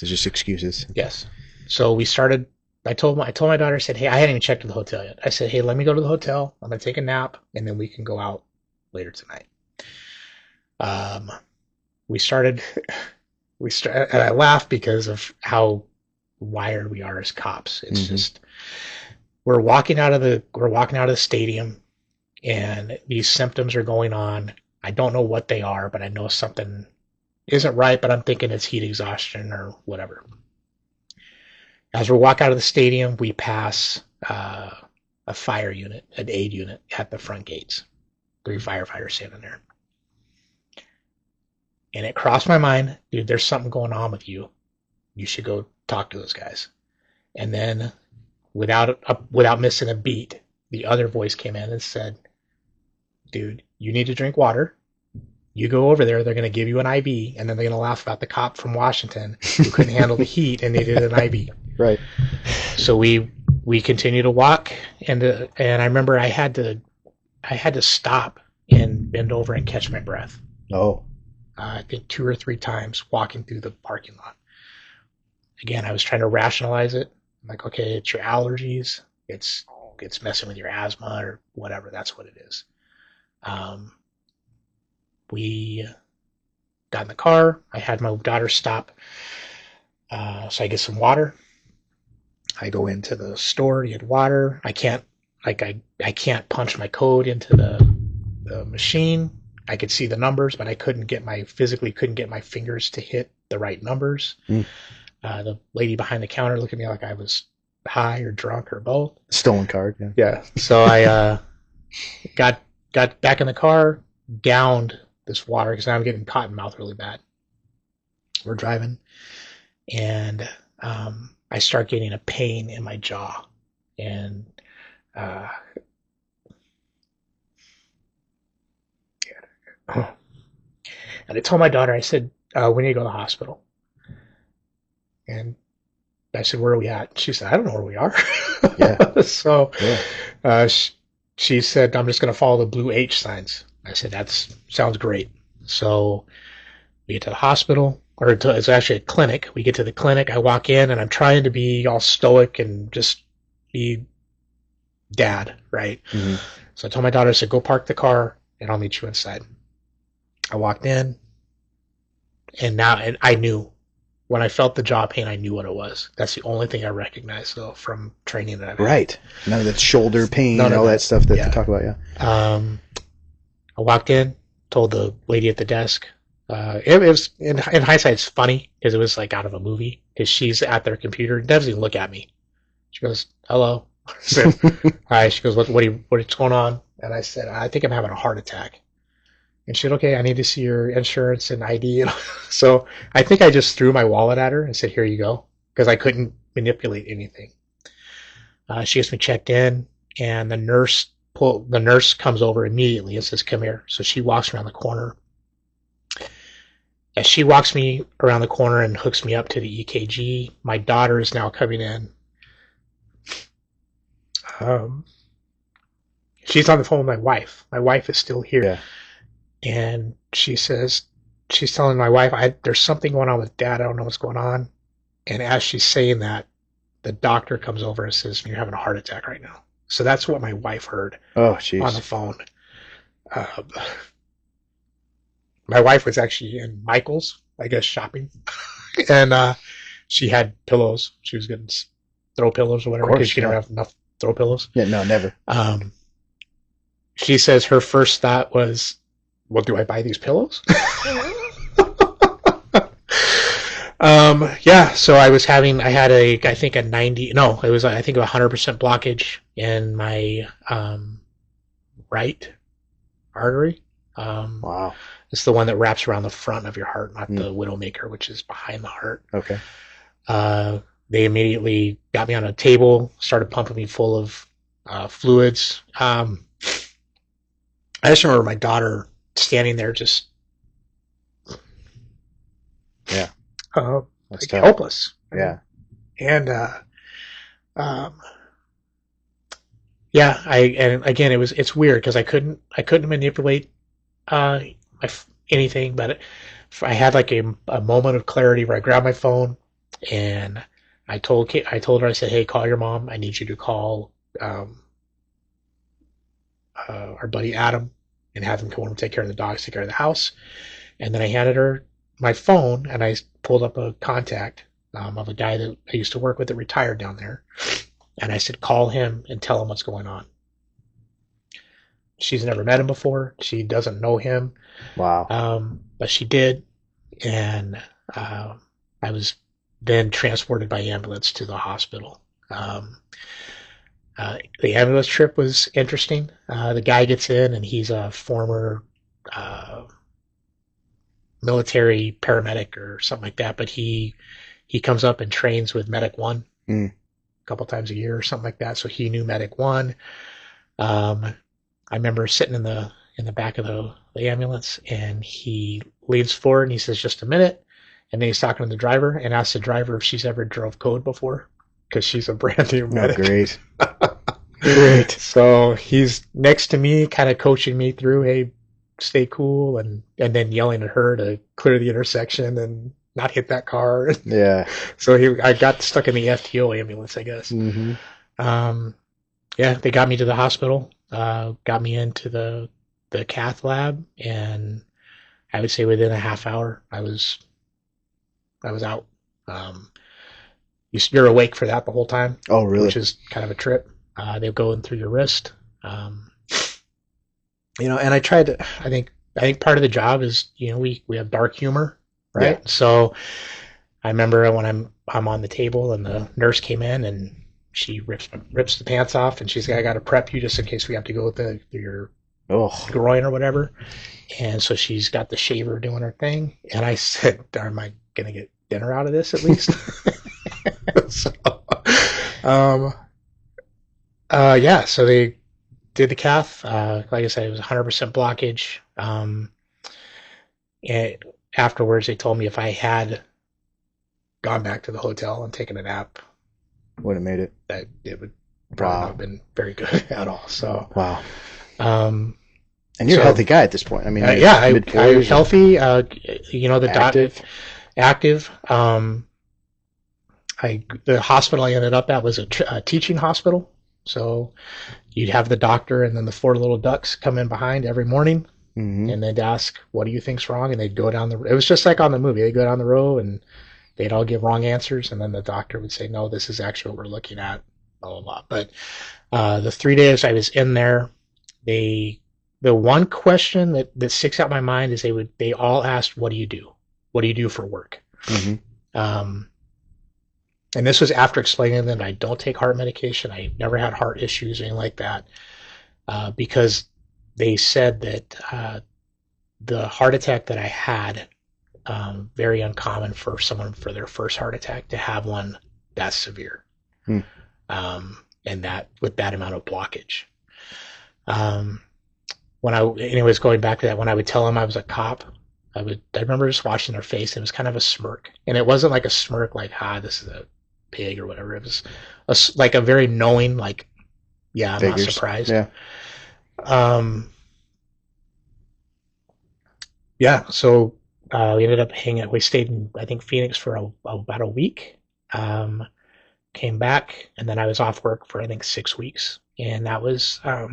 Speaker 1: They're just excuses.
Speaker 2: Yes. So we started. I told my daughter, I said, hey, I hadn't even checked to the hotel yet. I said, hey, let me go to the hotel. I'm gonna take a nap, and then we can go out later tonight. We started, and I laugh because of how wired we are as cops. It's just, we're walking out of the stadium, and these symptoms are going on. I don't know what they are, but I know something isn't right, but I'm thinking it's heat exhaustion or whatever. As we walk out of the stadium, we pass a fire unit, an aid unit at the front gates. 3 firefighters standing there. And it crossed my mind, dude, there's something going on with you. You should go talk to those guys. And then, without missing a beat, the other voice came in and said, dude, you need to drink water. You go over there, they're going to give you an IV, and then they're going to laugh about the cop from Washington who couldn't handle the heat and needed an IV.
Speaker 1: Right.
Speaker 2: So we continue to walk, and I remember I had to stop and bend over and catch my breath.
Speaker 1: Oh.
Speaker 2: I think 2 or 3 times walking through the parking lot. Again, I was trying to rationalize it. I'm like, okay, it's your allergies. It's messing with your asthma or whatever. That's what it is. We got in the car. I had my daughter stop so I get some water. I go into the store to get water. I can't punch my code into the machine. I could see the numbers, but I physically couldn't get my fingers to hit the right numbers. The lady behind the counter looked at me like I was high or drunk or both.
Speaker 1: Stolen card.
Speaker 2: Yeah. So I got back in the car, downed this water because now I'm getting cotton mouth really bad. We're driving, and I start getting a pain in my jaw, and and I told my daughter, I said, we need to go to the hospital. And I said, where are we at? She said, I don't know where we are.
Speaker 1: Yeah.
Speaker 2: So she said, I'm just going to follow the blue H signs. I said, that sounds great. So we get to the hospital, it's actually a clinic. We get to the clinic. I walk in, and I'm trying to be all stoic and just be dad, right? Mm-hmm. So I told my daughter, I said, go park the car, and I'll meet you inside. I walked in, and I knew. When I felt the jaw pain, I knew what it was. That's the only thing I recognized, though, from training that I've had.
Speaker 1: Right. None of that shoulder pain and all that stuff that they talk about, yeah.
Speaker 2: I walked in, told the lady at the desk. It was, in hindsight, it's funny, because it was like out of a movie, because she's at their computer and doesn't even look at me. She goes, hello. I said, hi. She goes, what's going on? And I said, I think I'm having a heart attack. And she said, okay, I need to see your insurance and ID. So I think I just threw my wallet at her and said, here you go, because I couldn't manipulate anything. She gets me checked in, and the nurse comes over immediately and says, come here. So she walks around the corner. As she walks me around the corner and hooks me up to the EKG, my daughter is now coming in. She's on the phone with my wife. My wife is still here. Yeah. And she says, she's telling my wife, there's something going on with Dad. I don't know what's going on. And as she's saying that, the doctor comes over and says, you're having a heart attack right now. So that's what my wife heard on the phone. My wife was actually in Michael's, I guess, shopping. And she had pillows. She was getting throw pillows or whatever, because she didn't have enough throw pillows.
Speaker 1: Yeah, no, never.
Speaker 2: She says her first thought was, well, do I buy these pillows? Yeah, so I had a 100% blockage in my right artery.
Speaker 1: Wow.
Speaker 2: It's the one that wraps around the front of your heart, not the widowmaker, which is behind the heart.
Speaker 1: Okay.
Speaker 2: They immediately got me on a table, started pumping me full of fluids. I just remember my daughter standing there just like helpless.
Speaker 1: Yeah.
Speaker 2: And again it's weird because I couldn't manipulate anything, but I had like a moment of clarity where I grabbed my phone and I told her, I said, hey, call your mom. I need you to call our buddy Adam and have him come over and take care of the dogs, take care of the house. And then I handed her my phone, and I pulled up a contact of a guy that I used to work with that retired down there. And I said, call him and tell him what's going on. She's never met him before. She doesn't know him.
Speaker 1: Wow.
Speaker 2: But she did. And I was then transported by ambulance to the hospital. The ambulance trip was interesting. The guy gets in, and he's a former military paramedic or something like that, but he comes up and trains with Medic 1 a couple times a year or something like that, so he knew Medic 1. I remember sitting in the back of the ambulance, and he leans forward and he says, just a minute, and then he's talking to the driver and asks the driver if she's ever drove code before, because she's a brand new medic.
Speaker 1: Oh, great.
Speaker 2: Great. So he's next to me, kind of coaching me through, hey, stay cool, and then yelling at her to clear the intersection and not hit that car.
Speaker 1: Yeah.
Speaker 2: So I got stuck in the FTO ambulance, I guess.
Speaker 1: Mm-hmm.
Speaker 2: Yeah, they got me to the hospital, got me into the cath lab, and I would say within a half hour, I was out. you're awake for that the whole time.
Speaker 1: Oh, really?
Speaker 2: Which is kind of a trip. They're going through your wrist. And I tried to. I think part of the job is we have dark humor, right? Yeah. So I remember when I'm on the table and the nurse came in and she rips the pants off and she's like, I got to prep you just in case we have to go through your groin or whatever. And so she's got the shaver doing her thing. And I said, am I going to get dinner out of this at least? So, so they did the cath. Like I said, it was 100% blockage. And afterwards, they told me if I had gone back to the hotel and taken a nap,
Speaker 1: wouldn't have made it.
Speaker 2: That it would probably not have been very good at all. So
Speaker 1: wow. And you're a healthy guy at this point. I mean,
Speaker 2: I'm healthy. The active. The hospital I ended up at was a teaching hospital. So you'd have the doctor and then the 4 little ducks come in behind every morning, and they'd ask, "What do you think's wrong?" And they'd go down it was just like on the movie. They'd go down the row and they'd all give wrong answers, and then the doctor would say, "No, this is actually what we're looking at." Blah blah blah. But the 3 days I was in there, the one question that sticks out in my mind is they all asked, "What do you do? What do you do for work?" And this was after explaining that I don't take heart medication. I never had heart issues or anything like that, because they said that the heart attack that I had, very uncommon for someone for their first heart attack to have one that severe, and that with that amount of blockage. Anyways, going back to that, when I would tell them I was a cop, I remember just watching their face. It was kind of a smirk, and it wasn't like a smirk like, this is a pig or whatever. It was like a very knowing, like, yeah, I'm not surprised. So we ended up we stayed in, I think, Phoenix for about a week. Came back, and then I was off work for, I think, 6 weeks. And that was, I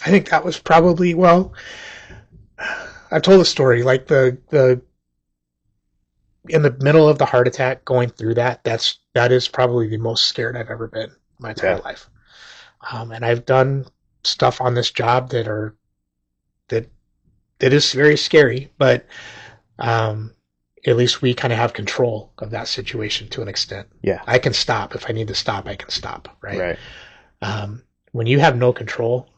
Speaker 2: think that was probably, I've told the story, like the in the middle of the heart attack, going through that is probably the most scared I've ever been in my entire life. And I've done stuff on this job that is very scary, but at least we kind of have control of that situation to an extent.
Speaker 1: Yeah.
Speaker 2: I can stop. If I need to stop, I can stop, right? When you have no control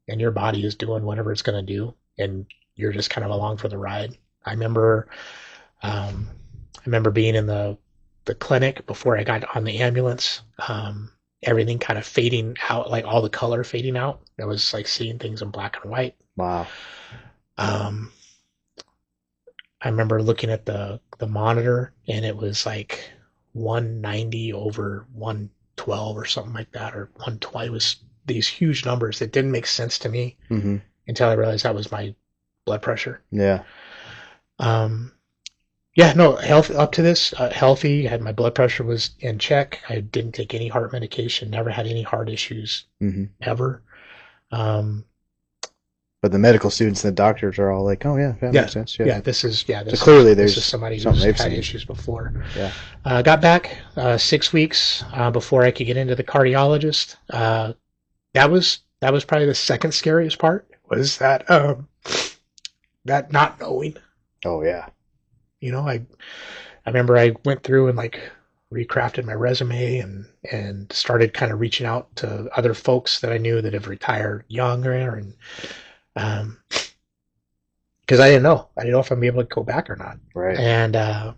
Speaker 2: and your body is doing whatever it's going to do and you're just kind of along for the ride. I remember being in the clinic before I got on the ambulance, everything kind of fading out, like all the color fading out. It was like seeing things in black and white.
Speaker 1: Wow.
Speaker 2: I remember looking at the monitor, and it was like 190 over 112 or something like that, or 120. It was these huge numbers that didn't make sense to me until I realized that was my blood pressure.
Speaker 1: Yeah.
Speaker 2: Health up to this, healthy. My blood pressure was in check. I didn't take any heart medication. Never had any heart issues ever.
Speaker 1: But the medical students and the doctors are all like, "Oh yeah, that makes sense."
Speaker 2: Yeah,
Speaker 1: so clearly there's
Speaker 2: somebody who's had issues before.
Speaker 1: Yeah.
Speaker 2: Got back 6 weeks before I could get into the cardiologist. That was probably the second scariest part. Was that that not knowing?
Speaker 1: Oh yeah.
Speaker 2: I remember I went through and like recrafted my resume and started kind of reaching out to other folks that I knew that have retired younger, and because I didn't know if I'm gonna be able to go back or not.
Speaker 1: Right.
Speaker 2: And I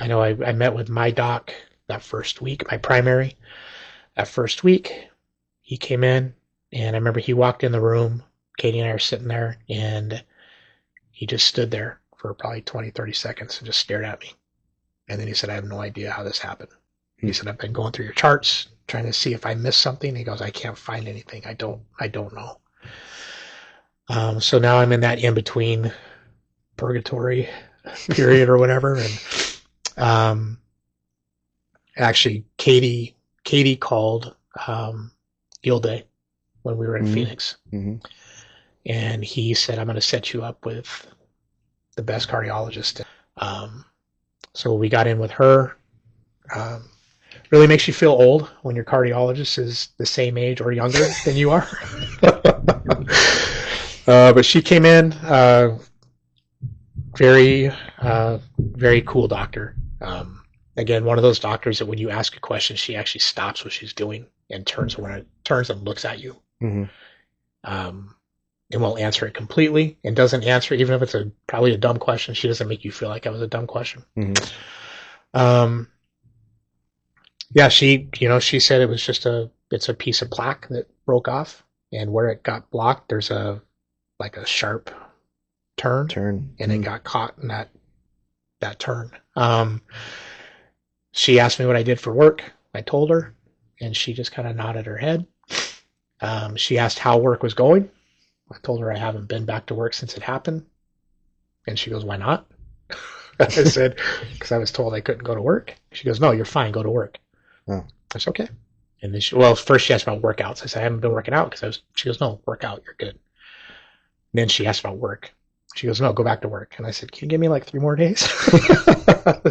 Speaker 2: know I met with my doc that first week, my primary. That first week, he came in, and I remember he walked in the room. Katie and I are sitting there, and he just stood there for probably 20, 30 seconds and just stared at me. And then he said, "I have no idea how this happened." He said, "I've been going through your charts, trying to see if I missed something." He goes, "I can't find anything. I don't know." So now I'm in that in-between purgatory period or whatever. And actually, Katie called Gilday when we were in Phoenix. And he said, "I'm going to set you up with the best cardiologist. So we got in with her. Really makes you feel old when your cardiologist is the same age or younger than you are. But she came in, very cool doctor. Again, one of those doctors that when you ask a question, she actually stops what she's doing and turns and looks at you.
Speaker 1: Mm-hmm.
Speaker 2: And won't answer it completely, and doesn't answer it, even if it's probably a dumb question. She doesn't make you feel like it was a dumb question.
Speaker 1: Mm-hmm.
Speaker 2: Yeah, she said it was just it's a piece of plaque that broke off, and where it got blocked, there's a sharp turn, and it got caught in that turn. She asked me what I did for work. I told her, and she just kind of nodded her head. She asked how work was going. I told her I haven't been back to work since it happened, and she goes, "Why not?" I said, "Because I was told I couldn't go to work." She goes, "No, you're fine. Go to work."
Speaker 1: Oh.
Speaker 2: I said, "Okay." And then first she asked about workouts. I said, "I haven't been working out," she goes, "No, work out. You're good." And then she asked about work. She goes, "No, go back to work." And I said, "Can you give me like 3 more days?"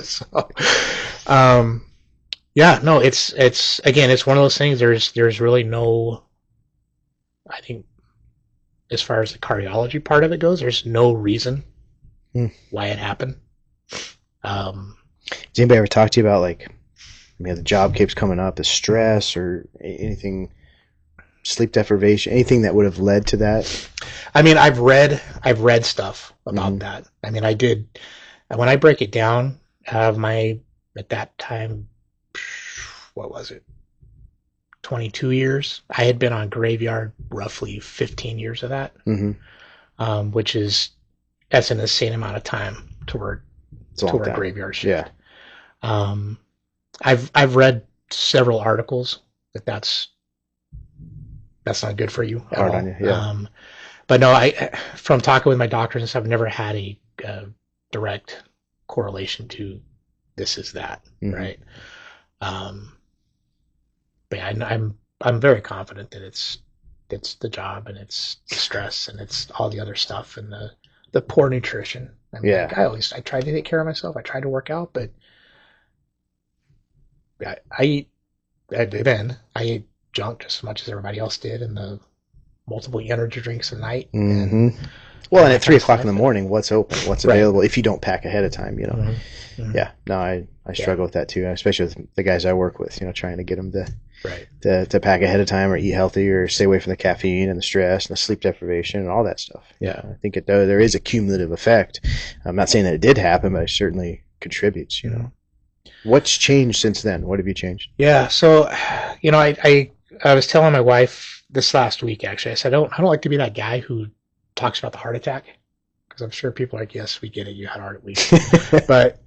Speaker 2: So, yeah, no, it's again, it's one of those things. There's really no, I think, as far as the cardiology part of it goes, there's no reason why it happened.
Speaker 1: Does anybody ever talk to you about the job keeps coming up, the stress or anything, sleep deprivation, anything that would have led to that?
Speaker 2: I mean, I've read stuff about that. I mean, I did, when I break it down, at that time, what was it? 22 years. I had been on graveyard roughly 15 years of that, which that's an insane amount of time to work a graveyard shift. Yeah. I've read several articles that's not good for you at all. On you, yeah. But no, from talking with my doctors and stuff, I've never had a direct correlation to this is that, right? But yeah, I'm very confident that it's the job, and it's the stress, and it's all the other stuff, and the poor nutrition. I mean, I tried to take care of myself. I tried to work out, but I ate junk just as much as everybody else did, and the multiple energy drinks a night. And
Speaker 1: at 3 o'clock in the morning, what's open, what's available, if you don't pack ahead of time, Yeah, no, I struggle with that too, especially with the guys I work with, trying to get them to pack ahead of time or eat healthy or stay away from the caffeine and the stress and the sleep deprivation and all that stuff. Yeah, I think there is a cumulative effect. I'm not saying that it did happen, but it certainly contributes, What's changed since then? What have you changed?
Speaker 2: Yeah, so, I was telling my wife this last week, actually. I said, I don't like to be that guy who talks about the heart attack, because I'm sure people are like, yes, we get it, you had a heart attack. But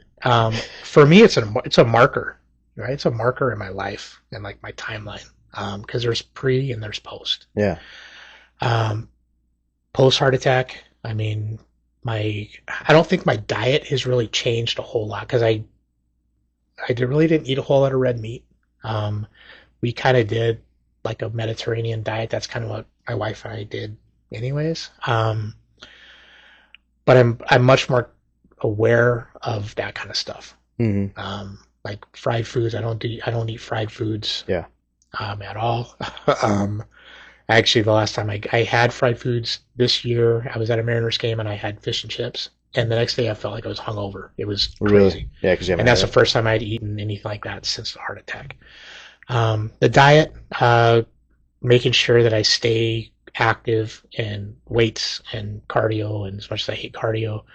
Speaker 2: for me, it's a marker, right? It's a marker in my life and my timeline, because there's pre and there's post.
Speaker 1: Yeah.
Speaker 2: Post heart attack, I mean, I don't think my diet has really changed a whole lot, because I really didn't eat a whole lot of red meat. We kind of did a Mediterranean diet. That's kind of what my wife and I did anyways. But I'm much more aware of that kind of stuff. Like fried foods, I don't eat fried foods.
Speaker 1: Yeah.
Speaker 2: At all. Actually, the last time I had fried foods this year, I was at a Mariners game and I had fish and chips. And the next day, I felt like I was hungover. It was crazy.
Speaker 1: Really? Yeah,
Speaker 2: and that's the first time I'd eaten anything like that since the heart attack. The diet, making sure that I stay active in weights and cardio, and as much as I hate cardio,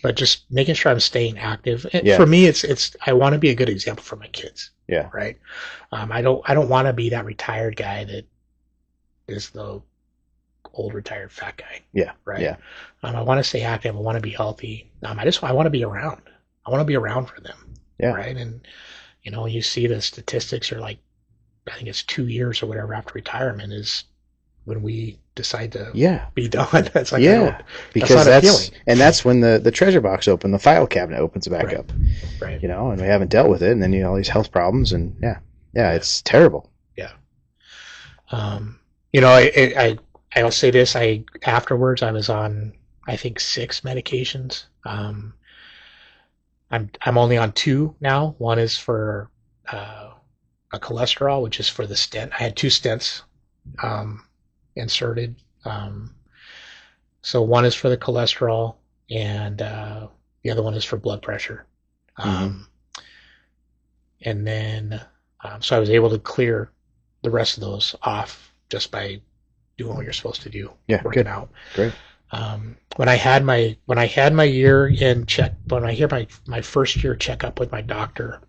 Speaker 2: but just making sure I'm staying active. And for me, it's I want to be a good example for my kids.
Speaker 1: Yeah.
Speaker 2: Right. I don't want to be that retired guy that is the old retired fat guy.
Speaker 1: Yeah.
Speaker 2: Right.
Speaker 1: Yeah.
Speaker 2: I want to stay active. I want to be healthy. I want to be around. I want to be around for them.
Speaker 1: Yeah.
Speaker 2: Right. And you see the statistics are I think it's 2 years or whatever after retirement is when we decide to be done. It's
Speaker 1: because that's when the treasure box opens, the file cabinet opens back up.
Speaker 2: Right.
Speaker 1: And we haven't dealt with it, and then all these health problems, and it's terrible.
Speaker 2: Yeah. I'll say this. Afterwards I was on I think 6 medications. I'm only on 2 now. One is for a cholesterol, which is for the stent. I had 2 stents inserted. So one is for the cholesterol, and the other one is for blood pressure. And then, so I was able to clear the rest of those off just by doing what you're supposed to do, working out.
Speaker 1: Great.
Speaker 2: When I had my year in check, when I had my first year checkup with my doctor,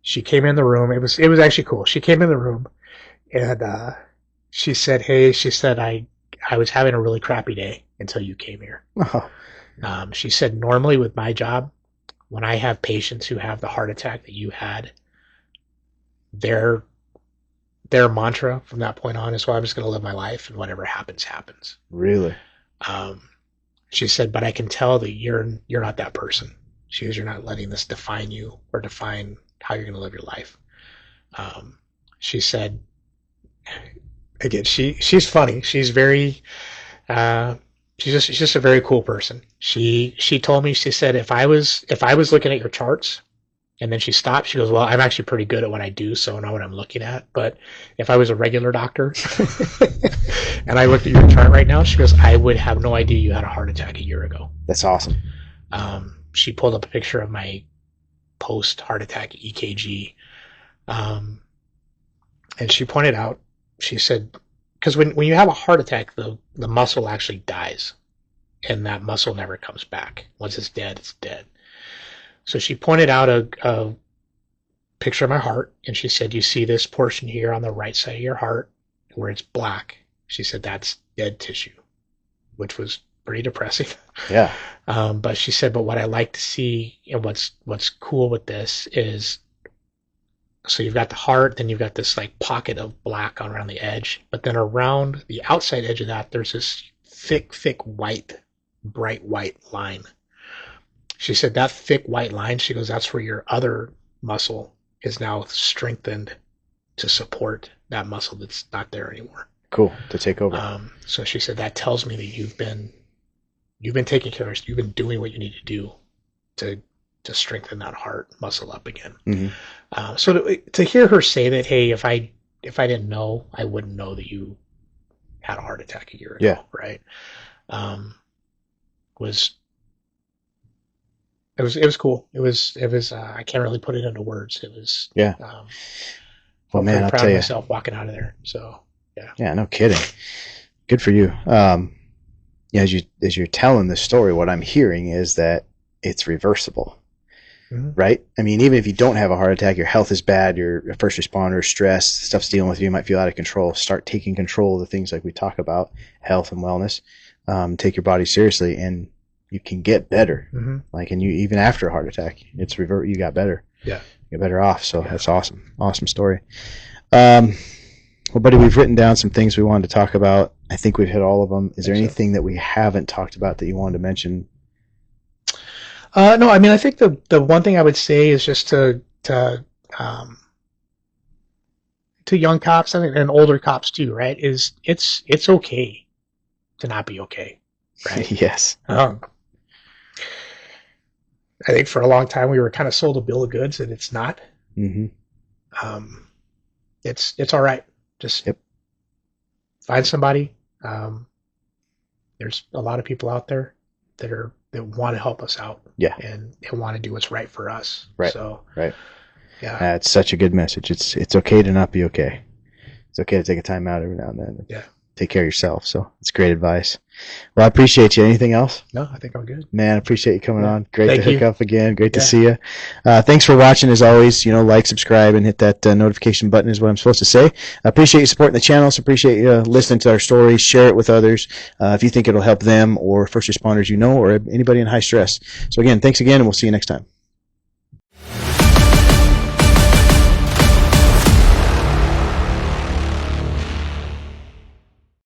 Speaker 2: she came in the room. It was actually cool. She came in the room, and she said, "Hey," she said, I was having a really crappy day until you came here."
Speaker 1: Oh.
Speaker 2: She said, "Normally with my job, when I have patients who have the heart attack that you had, their mantra from that point on is, well, I'm just going to live my life, and whatever happens, happens."
Speaker 1: Really?
Speaker 2: She said, "But I can tell that you're not that person." She goes, "You're not letting this define you or define how you're going to live your life." She said, again, she's funny. She's very, she's just a very cool person. She told me, she said, if I was looking at your charts, and then she stopped, she goes, "Well, I'm actually pretty good at what I do, so I know what I'm looking at. But if I was a regular doctor and I looked at your chart right now," she goes, "I would have no idea you had a heart attack a year ago."
Speaker 1: That's awesome.
Speaker 2: She pulled up a picture of my post-heart attack EKG. And she pointed out, she said, because when you have a heart attack, the muscle actually dies, and that muscle never comes back. Once it's dead, it's dead. So she pointed out a picture of my heart, and she said, "You see this portion here on the right side of your heart where it's black?" She said, "That's dead tissue," which was pretty depressing.
Speaker 1: Yeah.
Speaker 2: But she said, "But what I like to see, and what's cool with this is, so you've got the heart, then you've got this like pocket of black around the edge, but then around the outside edge of that, there's this thick white, bright white line." She said, "That thick white line," she goes, "that's where your other muscle is now strengthened to support that muscle that's not there anymore."
Speaker 1: Cool. To take over.
Speaker 2: So she said, "That tells me that you've been taking care of it. You've been doing what you need to do to strengthen that heart muscle up again."
Speaker 1: Mm-hmm.
Speaker 2: So to hear her say that, "Hey, if I didn't know, I wouldn't know that you had a heart attack a year ago,"
Speaker 1: yeah,
Speaker 2: right? It was cool. It was I can't really put it into words. It was,
Speaker 1: yeah.
Speaker 2: Well,
Speaker 1: man,
Speaker 2: I'm
Speaker 1: I'll
Speaker 2: proud
Speaker 1: tell
Speaker 2: of
Speaker 1: you.
Speaker 2: myself walking out of there. So yeah.
Speaker 1: Yeah, no kidding. Good for you. Yeah, as you're telling this story, what I'm hearing is that it's reversible. Mm-hmm. Right? I mean, even if you don't have a heart attack, your health is bad, you're a first responder, stress, stuff's dealing with you, might feel out of control. Start taking control of the things like we talk about, health and wellness. Take your body seriously, and you can get better. Mm-hmm. Like, and you, even after a heart attack, you got better.
Speaker 2: Yeah.
Speaker 1: You get better off. So that's awesome. Awesome story. Well, buddy, we've written down some things we wanted to talk about. I think we've hit all of them. Is there anything that we haven't talked about that you wanted to mention?
Speaker 2: No, I mean, I think the one thing I would say is just to young cops and older cops too, right? Is it's okay to not be okay, right?
Speaker 1: Yes.
Speaker 2: I think for a long time we were kind of sold a bill of goods, and it's not.
Speaker 1: Mm-hmm.
Speaker 2: It's all right. Just find somebody. There's a lot of people out there that want to help us out.
Speaker 1: Yeah.
Speaker 2: And they want to do what's right for us.
Speaker 1: Right.
Speaker 2: So
Speaker 1: right.
Speaker 2: Yeah.
Speaker 1: That's such a good message. It's okay to not be okay. It's okay to take a time out every now and then.
Speaker 2: Yeah.
Speaker 1: Take care of yourself. So it's great advice. Well, I appreciate you. Anything else?
Speaker 2: No, I think I'm good.
Speaker 1: Man, I appreciate you coming on. Great
Speaker 2: Thank
Speaker 1: to hook
Speaker 2: you.
Speaker 1: up again. Great to see you. Thanks for watching. As always, like, subscribe, and hit that notification button is what I'm supposed to say. I appreciate you supporting the channel. So appreciate you listening to our stories. Share it with others if you think it'll help them or first responders or anybody in high stress. So again, thanks again, and we'll see you next time.